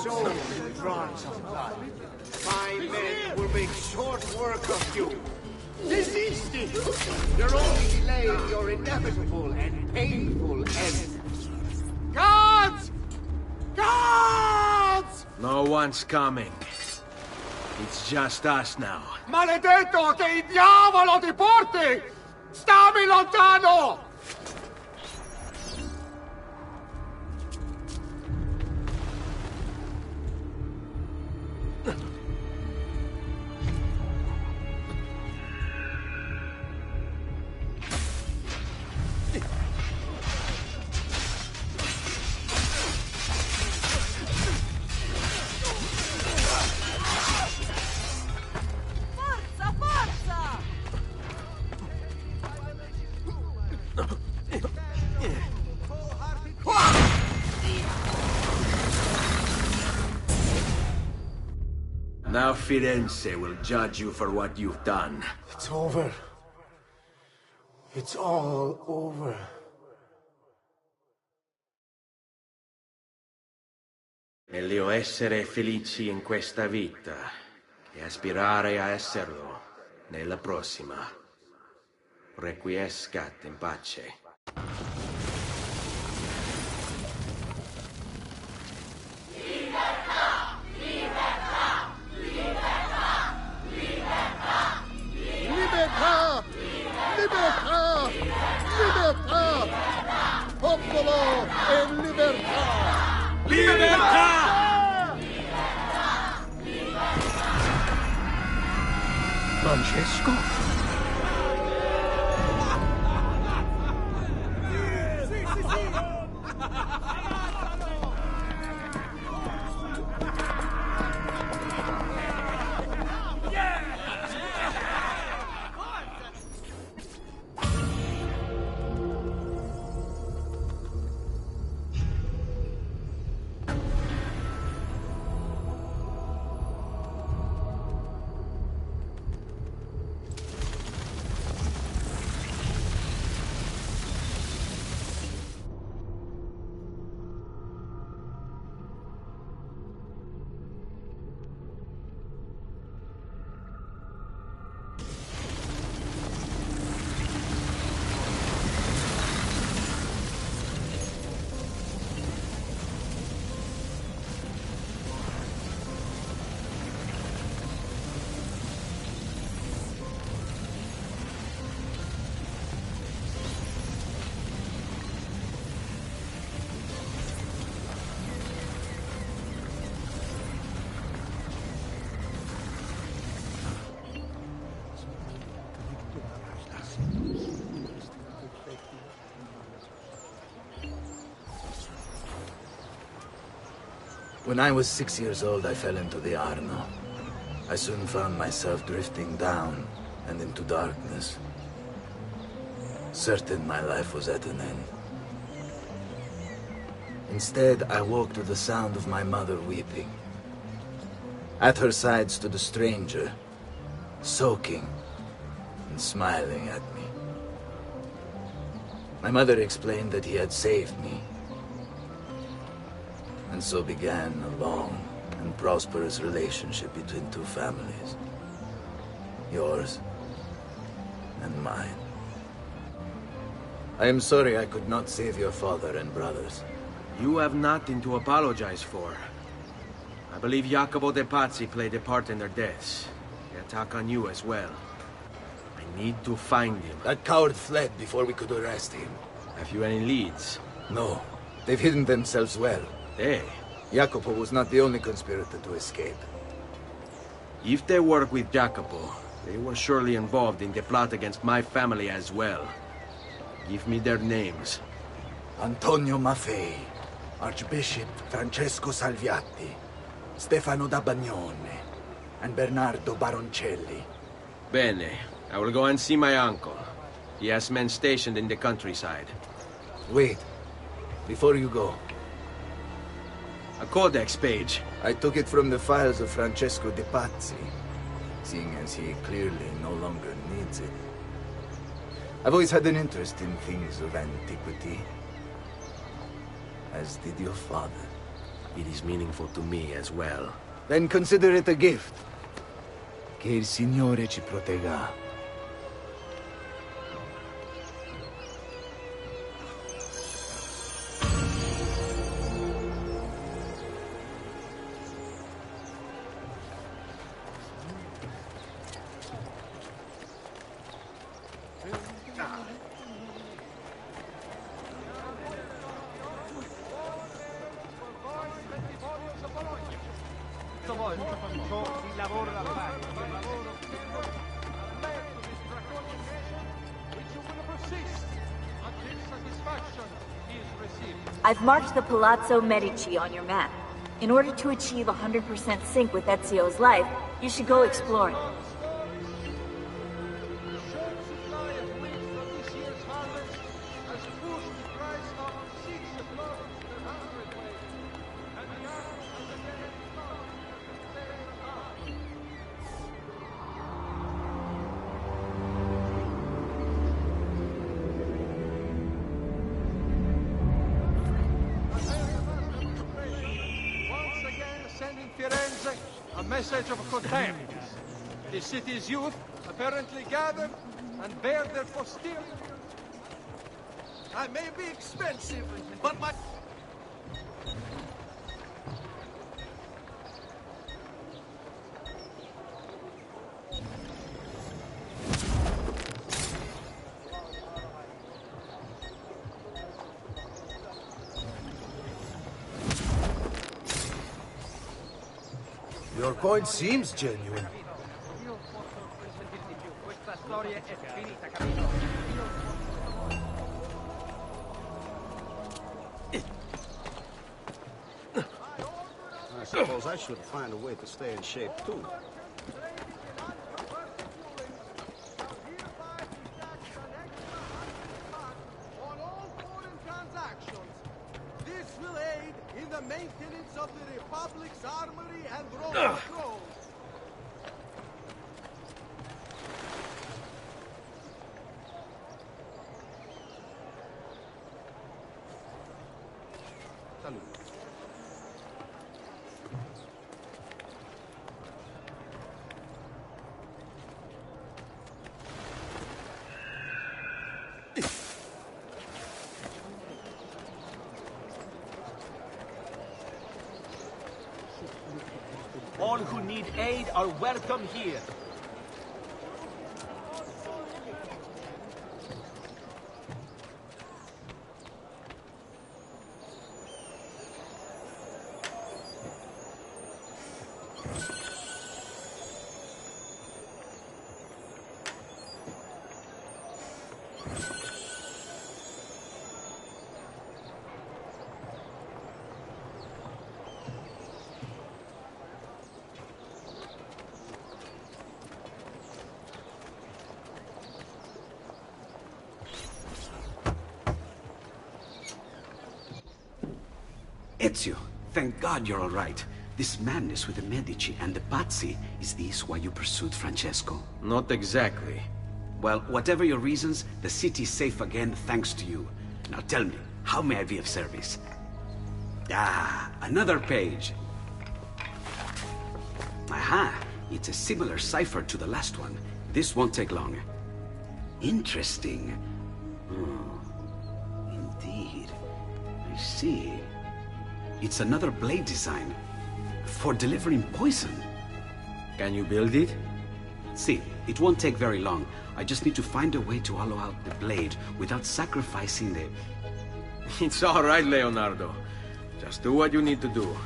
so he'll draw some blood. My men will make short work of you. Desist! You're only delaying your inevitable and painful end. Guards! Guards! No one's coming. It's just us now. Maledetto che il diavolo ti porti! Stammi lontano! Now Firenze will judge you for what you've done. It's over. It's all over. Meglio essere felici in questa vita che aspirare a esserlo nella prossima. Requiescat in pace. Libertà! Libertà! Popolo e libertà! Libertà! Francesco? When I was 6 years old, I fell into the Arno. I soon found myself drifting down and into darkness. Certain my life was at an end. Instead, I woke to the sound of my mother weeping. At her side stood a stranger, soaking and smiling at me. My mother explained that he had saved me. And so began a long and prosperous relationship between two families. Yours and mine. I am sorry I could not save your father and brothers. You have nothing to apologize for. I believe Jacopo de Pazzi played a part in their deaths. The attack on you as well. I need to find him. That coward fled before we could arrest him. Have you any leads? No. They've hidden themselves well. They? Jacopo was not the only conspirator to escape. If they work with Jacopo, they were surely involved in the plot against my family as well. Give me their names. Antonio Maffei, Archbishop Francesco Salviati, Stefano da Bagnone, and Bernardo Baroncelli. Bene. I will go and see my uncle. He has men stationed in the countryside. Wait. Before you go. A codex page. I took it from the files of Francesco de Pazzi, seeing as he clearly no longer needs it. I've always had an interest in things of antiquity, as did your father. It is meaningful to me as well. Then consider it a gift. Che il Signore ci protegga. I've marked the Palazzo Medici on your map. In order to achieve 100% sync with Ezio's life, you should go exploring. Firenze, a message of contempt. The city's youth apparently gathered and bear their posterior. I may be expensive, but my... Your point seems genuine. I suppose I should find a way to stay in shape, too. The maintenance of the Republic's armory and Roman scrolls. All who need aid are welcome here. Ezio, thank God you're all right. This madness with the Medici and the Pazzi, is this why you pursued Francesco? Not exactly. Well, whatever your reasons, the city's safe again thanks to you. Now tell me, how may I be of service? Ah, another page. Aha, it's a similar cipher to the last one. This won't take long. Interesting. Oh, indeed. I see. It's another blade design. For delivering poison. Can you build it? See, it won't take very long. I just need to find a way to hollow out the blade without sacrificing the... It's all right, Leonardo. Just do what you need to do.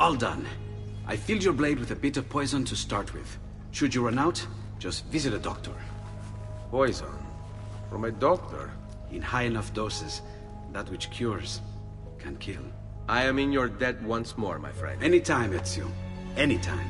All done. I filled your blade with a bit of poison to start with. Should you run out, just visit a doctor. Poison? From a doctor? In high enough doses, that which cures can kill. I am in your debt once more, my friend. Anytime, Ezio. Anytime.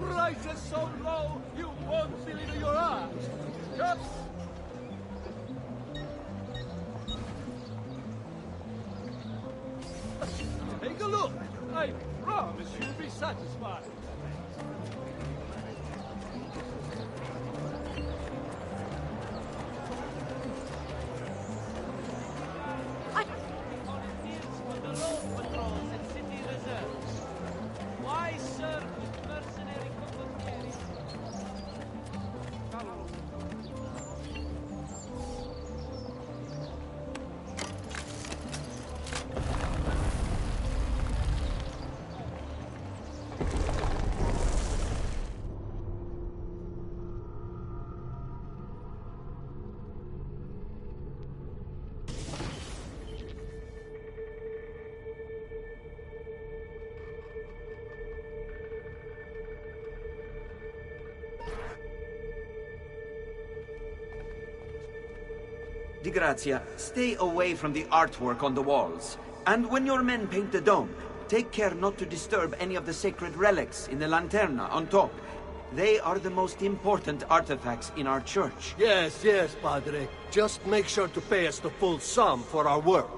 Prices so low, you won't believe your eyes. Just take a look. I promise you'll be satisfied. Why serve with mercenary condottieri? Di Grazia, stay away from the artwork on the walls. And when your men paint the dome, take care not to disturb any of the sacred relics in the lanterna on top. They are the most important artifacts in our church. Yes, yes, Padre. Just make sure to pay us the full sum for our work.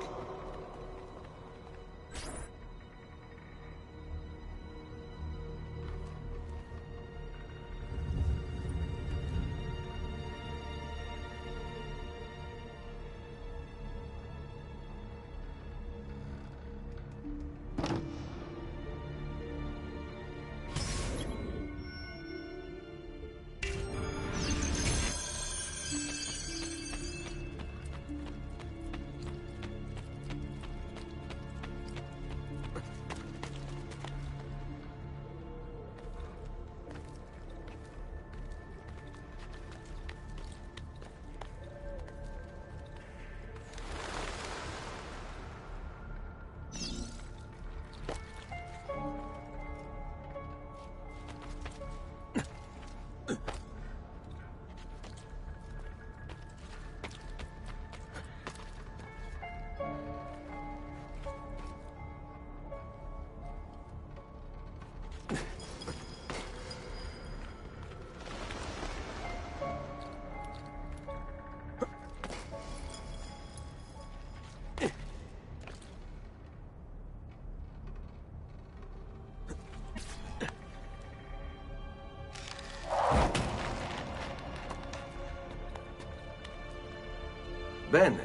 Bene.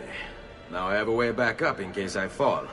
Now I have a way back up in case I fall.